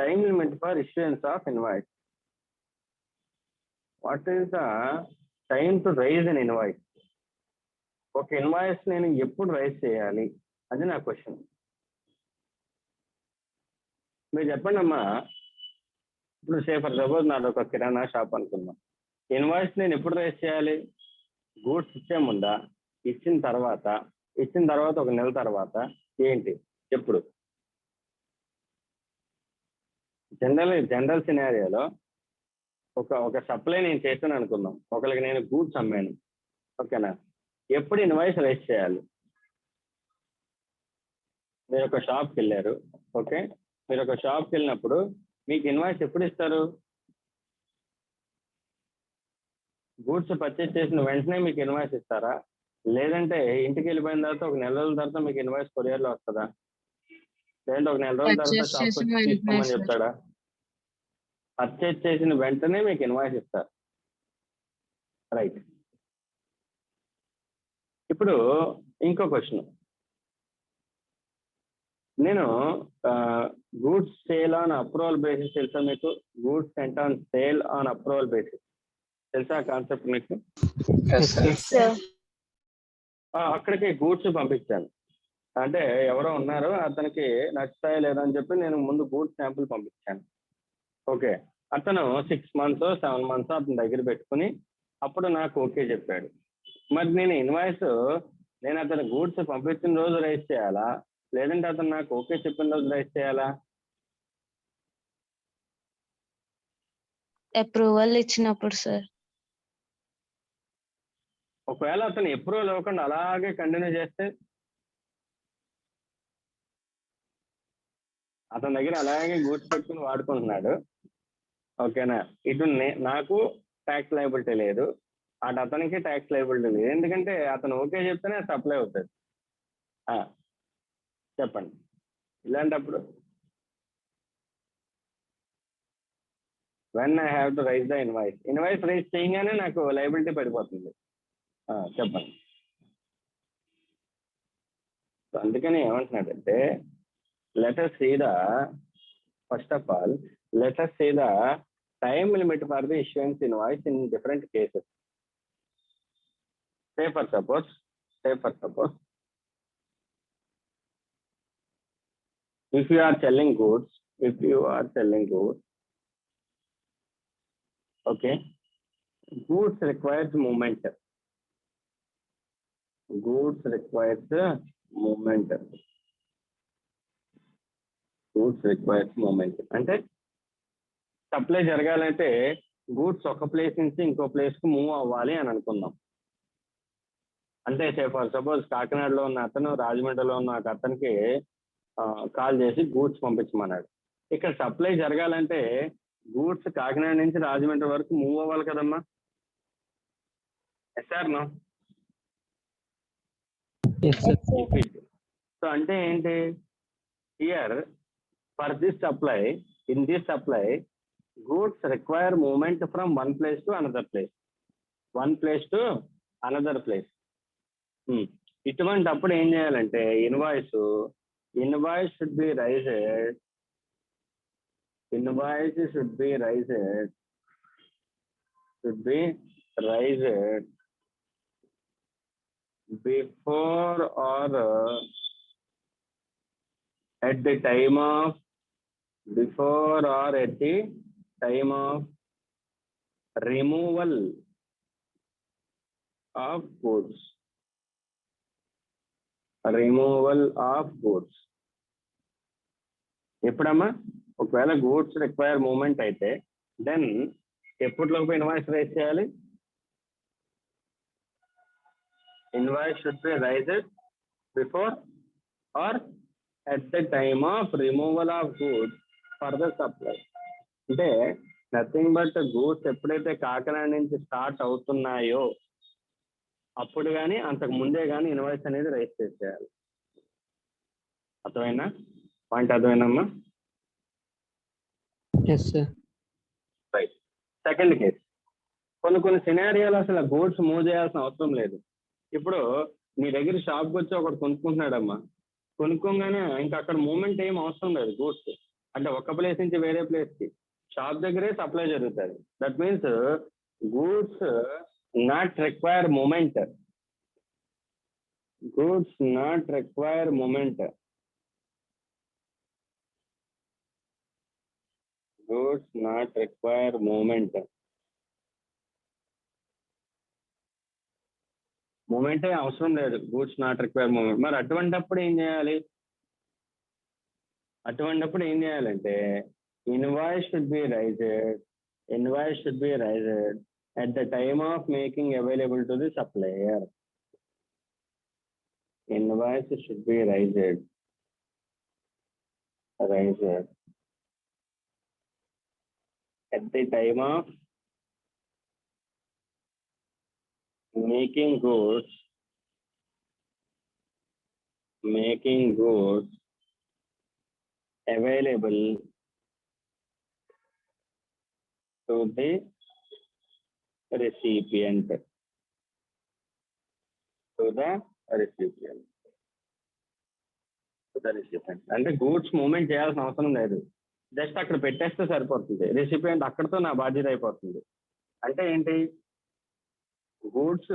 time limit for issuance of invoice? What is the time to raise an invoice? ఒక ఇన్వాయిస్ నేను ఎప్పుడు రైజ్ చేయాలి అది నా క్వశ్చన్. మీరు చెప్పండి అమ్మా. ఇప్పుడు ఫర్ సపోజ్ నాది ఒక కిరాణా షాప్ అనుకుందాం, ఇన్వాయిస్ నేను ఎప్పుడు రైజ్ చేయాలి? గూడ్స్ ఇచ్చే ముందా, ఇచ్చిన తర్వాత ఒక నెల తర్వాత, ఏంటి, ఎప్పుడు? జనరల్ సినారియోలో ఒక సప్లై నేను చేశాను అనుకుందాం, ఒకరికి నేను గూడ్స్ అమ్మాను, ఓకేనా? ఎప్పుడు ఇన్వాయిస్ రైజ్ చేయాలి? మీరు ఒక షాప్కి వెళ్ళారు, ఓకే, మీరు ఒక షాప్కి వెళ్ళినప్పుడు మీకు ఇన్వాయిస్ ఎప్పుడు ఇస్తారు? గూడ్స్ పర్చేస్ చేసిన వెంటనే మీకు ఇన్వాయిస్ ఇస్తారా? లేదంటే ఇంటికి వెళ్ళిపోయిన తర్వాత ఒక నెల రోజుల తర్వాత మీకు ఇన్వాయిస్ కొరియర్లో వస్తుందా? లేదంటే ఒక నెల రోజుల తర్వాత షాప్ తీసుకోమని చెప్తాడా? పర్చేస్ చేసిన వెంటనే మీకు ఇన్వాయిస్ ఇస్తారు, రైట్? ఇప్పుడు ఇంకో క్వశ్చన్, నేను goods sale on approval basis తెలుసా మీకు? Goods sent on sale on approval basis తెలుసా కాన్సెప్ట్ మీకు? అక్కడికి గూడ్స్ పంపించాను, అంటే ఎవరో ఉన్నారు, అతనికి నచ్చుతాయో లేదో అని చెప్పి నేను ముందు గూడ్స్ శాంపుల్ పంపించాను. ఓకే, అతను 6 months 7 months అతని దగ్గర పెట్టుకుని అప్పుడు నాకు ఓకే చెప్పాడు. మరి నేను ఇన్వాయిస్ నేను అతను గూడ్స్ పంపించిన రోజు రైజ్ చేయాలా, లేదంటే అతను నాకు ఓకే చెప్పిన రోజు రైజ్ చేయాలా? అప్రూవల్ ఇచ్చినప్పుడు సార్. ఒకవేళ అతను అప్రూవల్ ఇవ్వకుండా అలాగే కంటిన్యూ చేస్తే అతని దగ్గర అలాగే గూడ్స్ పెట్టుకుని వాడుకుంటున్నాడు. ఓకేనా? ఇటు నాకు ట్యాక్స్ లయబిలిటీ లేదు, అటు అతనికి ట్యాక్స్ లయబిలిటీ లేదు. ఎందుకంటే అతను ఓకే చెప్తేనే సప్లై అవుతుంది. చెప్పండి. ఇలాంటప్పుడు when I have to raise the invoice raise చేయగానే నాకు లయబిలిటీ పడిపోతుంది. చెప్పండి. సో అందుకని ఏమంటున్నాడంటే let us see the first of all let us see the time limit for the issuance invoice in different cases. Say for suppose if you are selling goods, okay, goods requires movement. అంటే supply జరగాలంటే goods ఒక place నుంచి ఇంకో place కు move అవ్వాలి అని అనుకుందాం. అంటే ఫర్ సపోజ్ కాకినాడలో ఉన్న అతను రాజమండ్రిలో ఉన్న ఒక అతనికి కాల్ చేసి గూడ్స్ పంపించమన్నాడు. ఇక్కడ సప్లై జరగాలంటే గూడ్స్ కాకినాడ నుంచి రాజమండ్రి వరకు మూవ్ అవ్వాలి కదమ్మా. Yes or no? Yes, sir. So అంటే ఏంటి, here for this supply, in this supply goods require movement from one place to another place. ఇటువంటి అప్పుడు ఏం చేయాలంటే invoice should be raised before or at the time of removal of goods. ఎప్పుడమ్మా ఒకవేళ goods require movement అయితే then ఎప్పటిలోపు invoice raise చేయాలి? Invoice should be raised before or at the time of removal of goods for the supply. అంటే nothing but goods ఎప్పుడైతే కాకినాడ నుంచి start అవుతున్నాయో అప్పుడు కానీ అంతకు ముందే కానీ ఇన్వాయిస్ అనేది రైజ్ చేసేయాలి. అర్థమైనా పాయింట్? అర్థమైనమ్మా? Yes, sir. Right. Second case, కొన్ని సినారియోలు అసలు గూడ్స్ మూవ్ చేయాల్సిన అవసరం లేదు. ఇప్పుడు నీ దగ్గర షాప్కి వచ్చి ఒకటి కొనుక్కుంటున్నాడమ్మా, కొనుక్కోగానే ఇంకా అక్కడ మూమెంట్ ఏం అవసరం లేదు. గూడ్స్ అంటే ఒక ప్లేస్ నుంచి వేరే ప్లేస్కి షాప్ దగ్గరే సప్లై జరుగుతుంది. That means goods not require movement. మూమెంటే అవసరం లేదు. Goods not require movement. మరి అటువంటిప్పుడు ఏం చేయాలి? అంటే invoice should be raised at the time of making available to the supplier. Invoice should be raised at the time of making goods available to the recipient. అంటే goods movement చేయాల్సిన అవసరం లేదు, just అక్కడ పెట్టేస్తే సరిపోతుంది. రెసిపియంట్ అక్కడతో నా బాధ్యత అయిపోతుంది. అంటే ఏంటి, గూడ్స్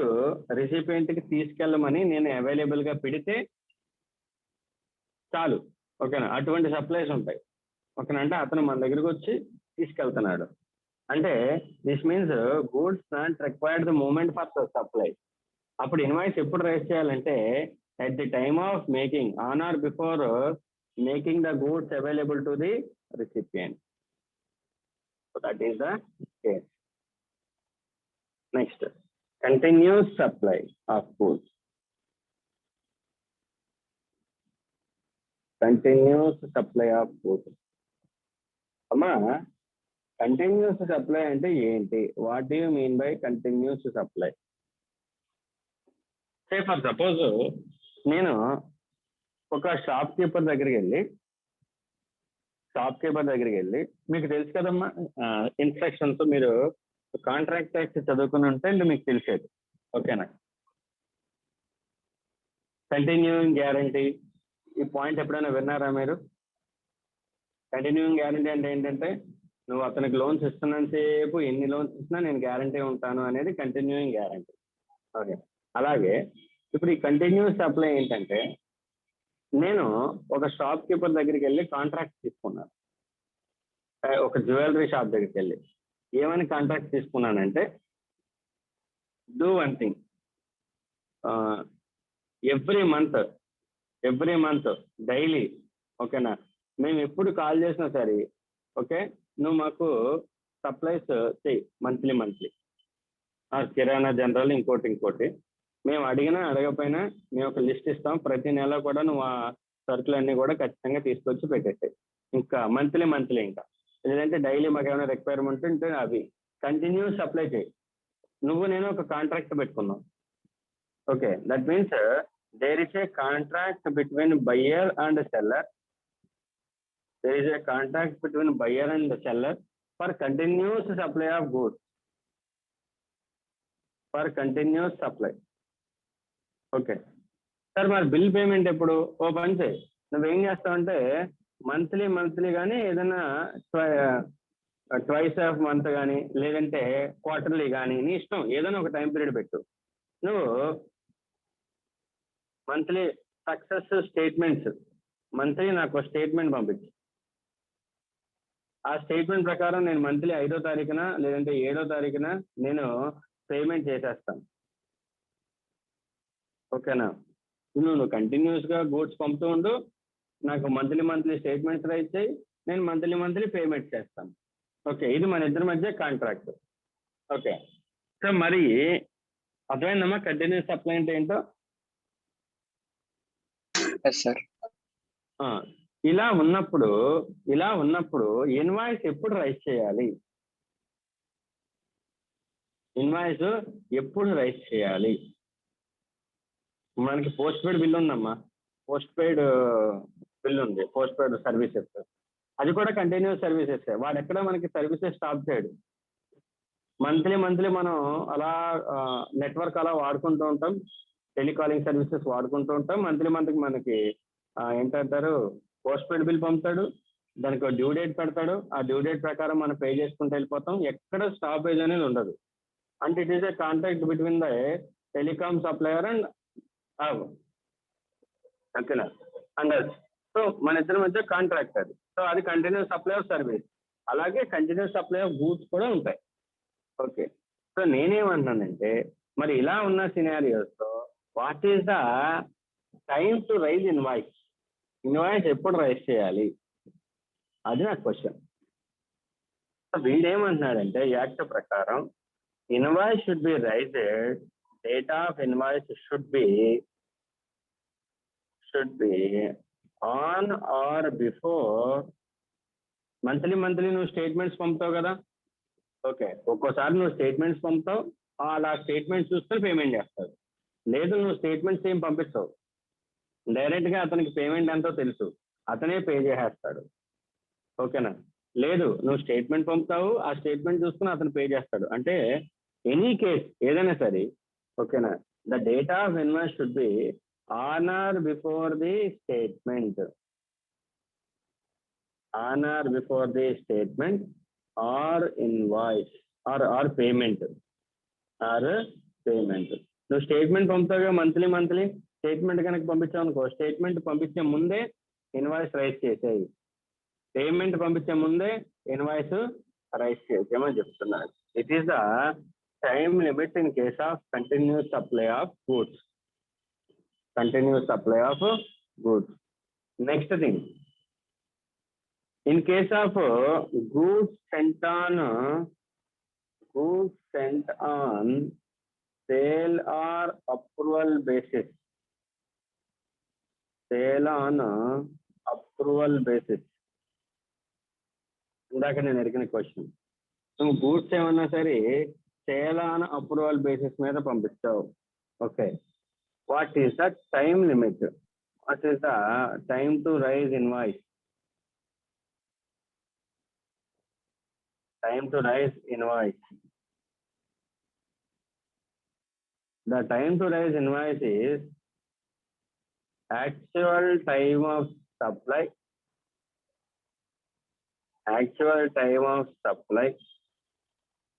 రెసిపియంట్కి తీసుకెళ్ళమని నేను అవైలబుల్గా పెడితే చాలు. ఓకేనా? అటువంటి సప్లైస్ ఉంటాయి. ఓకేనా? అంటే అతను మన దగ్గరకు వచ్చి తీసుకెళ్తున్నాడు అంటే this means goods not required the moment for the supply. అప్పుడు ఇన్వాయిస్ ఎప్పుడు రైజ్ చేయాలంటే at the time of making, on or before making the goods available to the recipient. So that is the case. Next, continuous supply of goods. Continuous supply of goods. అమ్మా, continuous supply అంటే ఏంటి? What do you mean by continuous supply? Say for suppose నేను ఒక shop keeper దగ్గరికి వెళ్ళి మీకు తెలుసు కదమ్మా, ఇన్స్ట్రక్షన్స్ మీరు కాంట్రాక్ట్ యాక్ట్ చదువుకుని ఉంటే మీకు తెలిసేది. ఓకేనా? కంటిన్యూయింగ్ గ్యారంటీ, ఈ పాయింట్ ఎప్పుడైనా విన్నారా మీరు? కంటిన్యూయింగ్ గ్యారంటీ అంటే ఏంటంటే నువ్వు అతనికి లోన్స్ ఇస్తున్నంతసేపు ఎన్ని లోన్స్ ఇచ్చినా నేను గ్యారంటీ ఉంటాను అనేది కంటిన్యూయింగ్ గ్యారంటీ. ఓకే, అలాగే ఇప్పుడు ఈ కంటిన్యూస్ సప్లై ఏంటంటే నేను ఒక షాప్ కీపర్ దగ్గరికి వెళ్ళి కాంట్రాక్ట్ తీసుకున్నాను. ఒక జ్యువెలరీ షాప్ దగ్గరికి వెళ్ళి ఏమని కాంట్రాక్ట్ తీసుకున్నానంటే, do one thing, every month daily, ఓకేనా, మేము ఎప్పుడు కాల్ చేసినా సరే, ఓకే, నువ్వు మాకు సప్లైస్ చెయ్యి మంత్లీ. కిరాణా జనరల్ ఇంకోటి మేము అడిగినా అడగకపోయినా మేము ఒక లిస్ట్ ఇస్తాం. ప్రతి నెల కూడా నువ్వు ఆ సరుకులన్నీ కూడా ఖచ్చితంగా తీసుకొచ్చి పెట్టేసాయి. ఇంకా మంత్లీ ఇంకా లేదంటే డైలీ మాకు ఏమైనా రిక్వైర్మెంట్ ఉంటే అవి కంటిన్యూస్ సప్లై చేయి. నువ్వు నేను ఒక కాంట్రాక్ట్ పెట్టుకున్నాం. Okay, that means there is a contract between buyer and seller. There is a contract between buyer and the seller for continuous supply of goods. For continuous supply. Okay. Sir మరి bill payment ఎప్పుడు? ఓ పని చేయి, నువ్వేం చేస్తావంటే monthly కానీ ఏదైనా twice of month కానీ లేదంటే క్వార్టర్లీ కానీ నీ ఇష్టం, ఏదైనా ఒక టైం పీరియడ్ పెట్టు. నువ్వు మంత్లీ సక్సెస్ స్టేట్మెంట్స్, మంత్లీ నాకు స్టేట్మెంట్ పంపించు. ఆ స్టేట్మెంట్ ప్రకారం నేను మంత్లీ 5వ తారీఖున లేదంటే 7వ తారీఖున నేను పేమెంట్ చేసేస్తాను. ఓకేనా? నువ్వు కంటిన్యూస్గా గూడ్స్ పంపుతూ ఉండు, నాకు మంత్లీ స్టేట్మెంట్స్ రైట్ చేయి, నేను మంత్లీ పేమెంట్ చేస్తాను. ఓకే, ఇది మన ఇద్దరి మధ్య కాంట్రాక్ట్. ఓకే, సో మరి అర్థమైందమ్మా కంటిన్యూస్ సప్లై అంటే ఏంటో? ఇలా ఉన్నప్పుడు ఇన్వాయిస్ ఎప్పుడు రైజ్ చేయాలి? మనకి పోస్ట్ పెయిడ్ బిల్ ఉందమ్మా, పోస్ట్ పెయిడ్ సర్వీసెస్, అది కూడా కంటిన్యూస్ సర్వీసెస్. వాడు ఎక్కడ మనకి సర్వీసెస్ స్టాప్ చేయడు. మంత్లీ మనం అలా నెట్వర్క్ అలా వాడుకుంటూ ఉంటాం, టెలికాలింగ్ సర్వీసెస్ వాడుకుంటూ ఉంటాం. మంత్లీ మనకి ఏంటంటారు, పోస్ట్ పెయిడ్ బిల్ పంపుతాడు, దానికి డ్యూ డేట్ పెడతాడు. ఆ డ్యూ డేట్ ప్రకారం మనం పే చేసుకుంటూ వెళ్ళిపోతాం. ఎక్కడ స్టాపేజ్ అనేది ఉండదు. అంటే it is a contract between the telecom supplier and ఓకేనా అండ్ సో మన ఇద్దరి మధ్య కాంట్రాక్ట్ అది. సో అది కంటిన్యూస్ సప్లై ఆఫ్ సర్వీస్. అలాగే కంటిన్యూస్ సప్లై ఆఫ్ గూడ్స్ కూడా ఉంటాయి. ఓకే, సో నేనేమంటున్నానంటే మరి ఇలా ఉన్న సినారియోస్లో what is the time to raise invoice ఎప్పుడు రైజ్ చేయాలి? అది నా క్వశ్చన్. వీడేమంటున్నాడంటే యాక్ట్ ప్రకారం invoice should be raised, date of invoice should be on or before monthly నువ్వు స్టేట్మెంట్స్ పంపుతావు కదా. ఓకే, ఒక్కోసారి నువ్వు స్టేట్మెంట్స్ పంపుతావు, అలా స్టేట్మెంట్స్ చూసుకొని పేమెంట్ చేస్తావు. లేదు నువ్వు స్టేట్మెంట్స్ ఏం పంపిస్తావు, డైరెక్ట్గా అతనికి పేమెంట్ ఎంతో తెలుసు, అతనే పే చేసేస్తాడు. ఓకేనా? లేదు నువ్వు స్టేట్మెంట్ పంపుతావు, ఆ స్టేట్మెంట్ చూసుకుని అతను పే చేస్తాడు. అంటే ఎనీ కేస్ ఏదైనా సరే, ఓకేనా, the date of invoice should be on or before the statement, or invoice or payment. నువ్వు స్టేట్మెంట్ పంపుతావుగా మంత్లీ స్టేట్మెంట్ కనుక పంపించావు అనుకో, స్టేట్మెంట్ పంపించే ముందే ఇన్వాయిస్ రైజ్ చేసేయి, పేమెంట్ పంపించే ముందే ఇన్వాయిస్ రైజ్ చేసేయమని చెప్తున్నాను. It is the time limit in case of continuous supply of goods. Next thing, in case of goods sent on sale are approval basis, approval basis. ఇందాక నేను అడిగిన question, నువ్వు goods ఏమన్నా సరే చేయాలని అప్రూవల్ బేసిస్ మీద పంపిస్తావు. Okay, what is the time limit? What is the time to raise invoice? Time to raise invoice. The time to raise invoice is actual time of supply. Actual time of supply.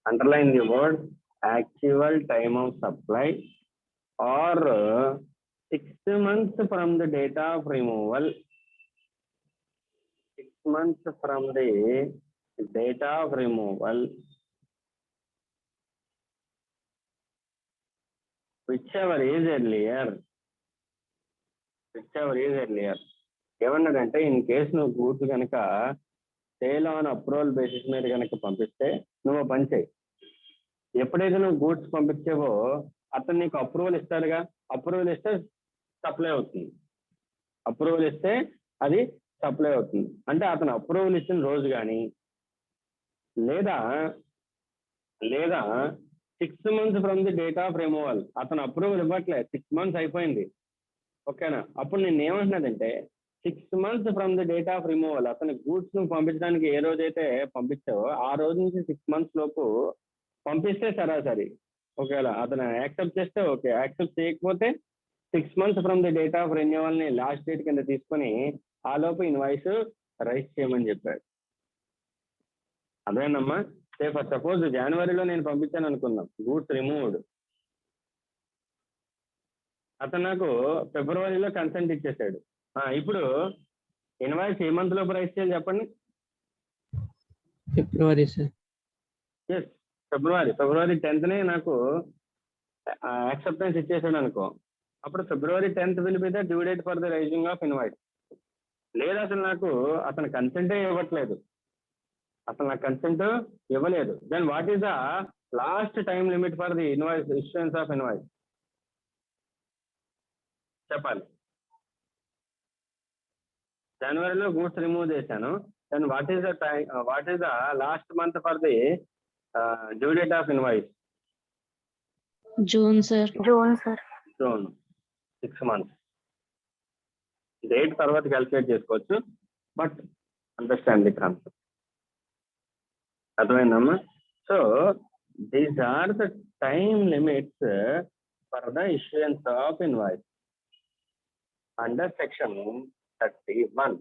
Underline the word actual time of supply, or 6 months from the date of removal. 6 months from the date of removal. Whichever is earlier. Whichever is earlier. ఏమన్నాడంటే in case నువ్వు goods కనుక sale on approval basis మీద కనుక పంపిస్తే నువ్వు పని చేయి. ఎప్పుడైతే నువ్వు గూడ్స్ పంపించావో అతను నీకు అప్రూవల్ ఇస్తాడుగా. అప్రూవల్ ఇస్తే సప్లై అవుతుంది. అప్రూవల్ ఇస్తే అది సప్లై అవుతుంది. అంటే అతను అప్రూవల్ ఇచ్చిన రోజు కానీ లేదా 6 months from the date of removal. అతను అప్రూవల్ ఇవ్వట్లే, 6 months అయిపోయింది. ఓకేనా? అప్పుడు నేను ఏమంటున్నదంటే 6 months from the date of removal. అతని గూడ్స్ ను పంపించడానికి ఏ రోజైతే పంపించావో ఆ రోజు నుంచి 6 months లోపు పంపిస్తే సరాసరి. ఒకవేళ అతను యాక్సెప్ట్ చేస్తే ఓకే, యాక్సెప్ట్ చేయకపోతే 6 months from the date of renewal ని లాస్ట్ డేట్ కింద తీసుకొని ఆ లోపు ఇన్వాయిస్ రైజ్ చేయమని చెప్పాడు. అదేనమ్మా. ఫర్ సపోజ్ జనవరిలో నేను పంపించాను అనుకుందాం, గూడ్స్ రిమూవ్డ్. అతను నాకు ఫిబ్రవరిలో కన్సెంట్ ఇచ్చేసాడు. ఇప్పుడు ఇన్వాయిస్ ఏ మంత్ లోపు రైజ్ చేయాలి చెప్పండి? ఫిబ్రవరి సార్. ఎస్, ఫిబ్రవరి 10th నాకు యాక్సెప్టెన్స్ ఇచ్చేసాడు అనుకో, అప్పుడు February 10th will be the due date for the raising of invoice. లేదా అసలు నాకు అతను కన్సెంటే ఇవ్వట్లేదు, అసలు నాకు కన్సెంట్ ఇవ్వలేదు, then what is the last time limit for the invoice, issuance of invoice చెప్పాలి. జనవరిలో గూడ్స్ రిమూవ్ చేశాను, then what is the last month for the due date of invoice? June sir. June. 6 months. Date తర్వాత calculate చేసుకోవచ్చు, but understand the concept. అర్థమైందమ్మా? So these are the time limits for the issuance of invoice under section 31.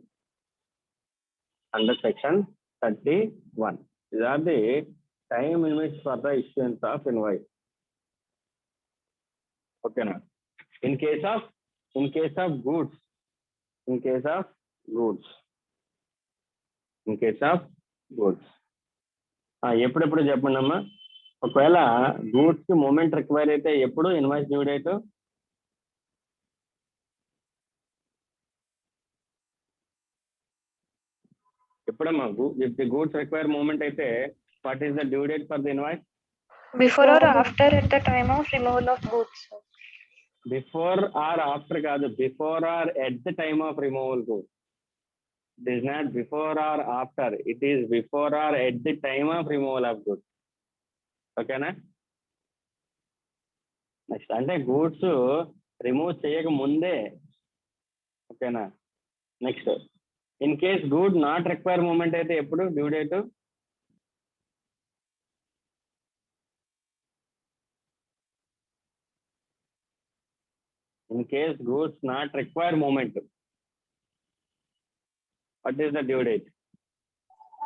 Under section 31. These are the time limits for the issuance of invoice. Okay na? In case of goods. ఎప్పుడెప్పుడు చెప్పండి అమ్మా. ఒకవేళ goods కి moment require అయితే ఎప్పుడు invoice due date? ఎప్పుడమ్మా? If the goods require movement అయితే what is the due date for the invoice? Before or after at the time of removal of goods? Before or after కాదు, before or at the time of removal goods. It is not before or after, it is before or at the time of removal of goods. ఓకేనా? Next అంటే goods remove చేయక ముందే. ఓకేనా? Next in case good not require movement అయితే ఎప్పుడు due date? In case goods not require movement, what is the due date?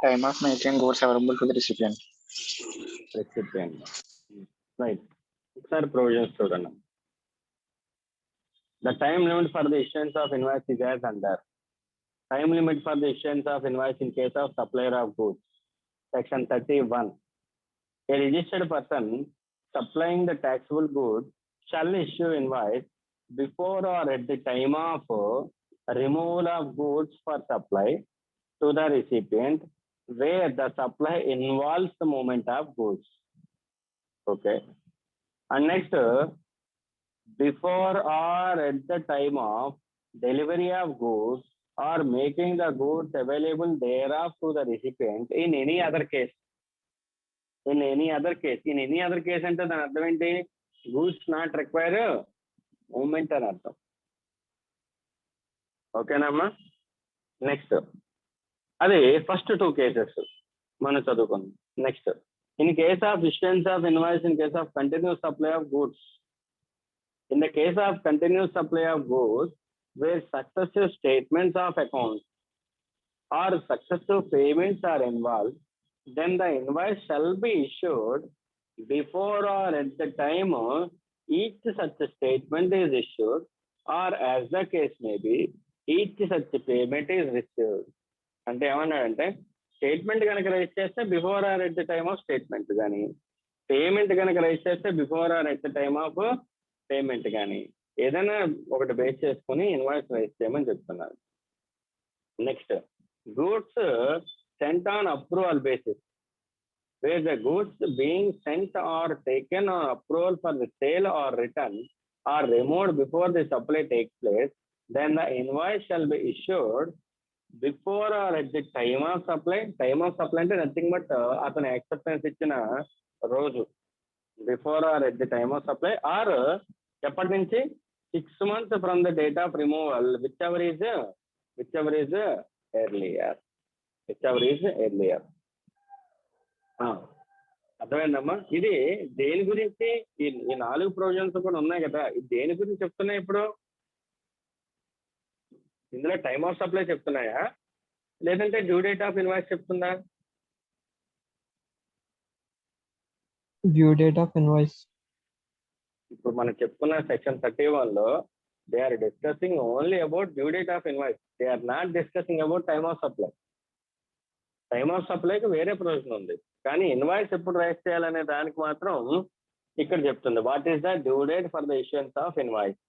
Time of making goods available to the recipient. Right. Sir, provisions చూడండి. The time limit for the issuance of invoice is as under. Time limit for the issuance of invoice in case of supplier of goods. Section 31. A registered person supplying the taxable goods shall issue invoice before or at the time of removal of goods for supply to the recipient where the supply involves the movement of goods. Okay. And next, before or at the time of delivery of goods or making the goods available thereof to the recipient in any other case. In any other case. In any other case అంటే దాని అర్థం ఏంటి? Goods not require moment అని అర్థం. ఓకేనమ్మా? Next అది first 2 cases మనం చదువుకుందాం. Next in case of issuance of invoice, in case of continuous supply of goods. In the case of continuous supply of goods where successive statements of accounts or successive payments are involved, then the invoice shall be issued before or at the time each such statement is issued, or as the case may be, each such payment is received. అంటే ఏమన్నాడంటే statement కనుక raise చేస్తే before or at the time of statement కానీ, payment కనుక raise చేస్తే before or at the time of payment కానీ, ఏదైనా ఒకటి బేస్ చేసుకుని ఇన్వాయిస్ రైజ్ చేయమని చెప్తున్నారు. Next goods sent on approval basis, where the goods being sent or taken on approval for the sale or return or removed before the supply takes place, then the invoice shall be issued before or at the time of supply. Time of supply అంటే nothing but అతను acceptance ఇచ్చిన రోజు, before or at the time of supply, or ఎప్పటి నుంచి 6 months from the date of removal, whichever is earlier. అర్థమైందమ్మా? ఇది దేని గురించి? ఈ 4 ప్రొవిజన్స్ కూడా ఉన్నాయి కదా, ఇది దేని గురించి చెప్తున్నాయి ఇప్పుడు? ఇందులో టైమ్ ఆఫ్ సప్లై చెప్తున్నాయా, లేదంటే డ్యూ డేట్ ఆఫ్ ఇన్వాయిస్ చెప్తుందా? Due date of invoice. ఇప్పుడు మనం చెప్పుకున్న సెక్షన్ 31 లో they are discussing only about due date of invoice. They are not discussing about time of supply. Time of సప్లైకి వేరే provision ఉంది, కానీ ఇన్వాయిస్ ఎప్పుడు రైజ్ చేయాలనే దానికి మాత్రం ఇక్కడ చెప్తుంది. What is the due date for the issuance of invoice?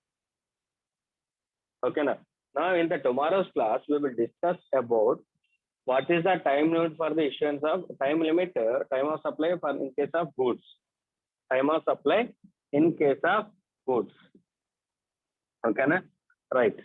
ఓకేనా? Now in the tomorrow's class we will discuss about what is the time limit for the issuance of time of supply for in case of goods. Time of supply in case of goods. Okay na? Right.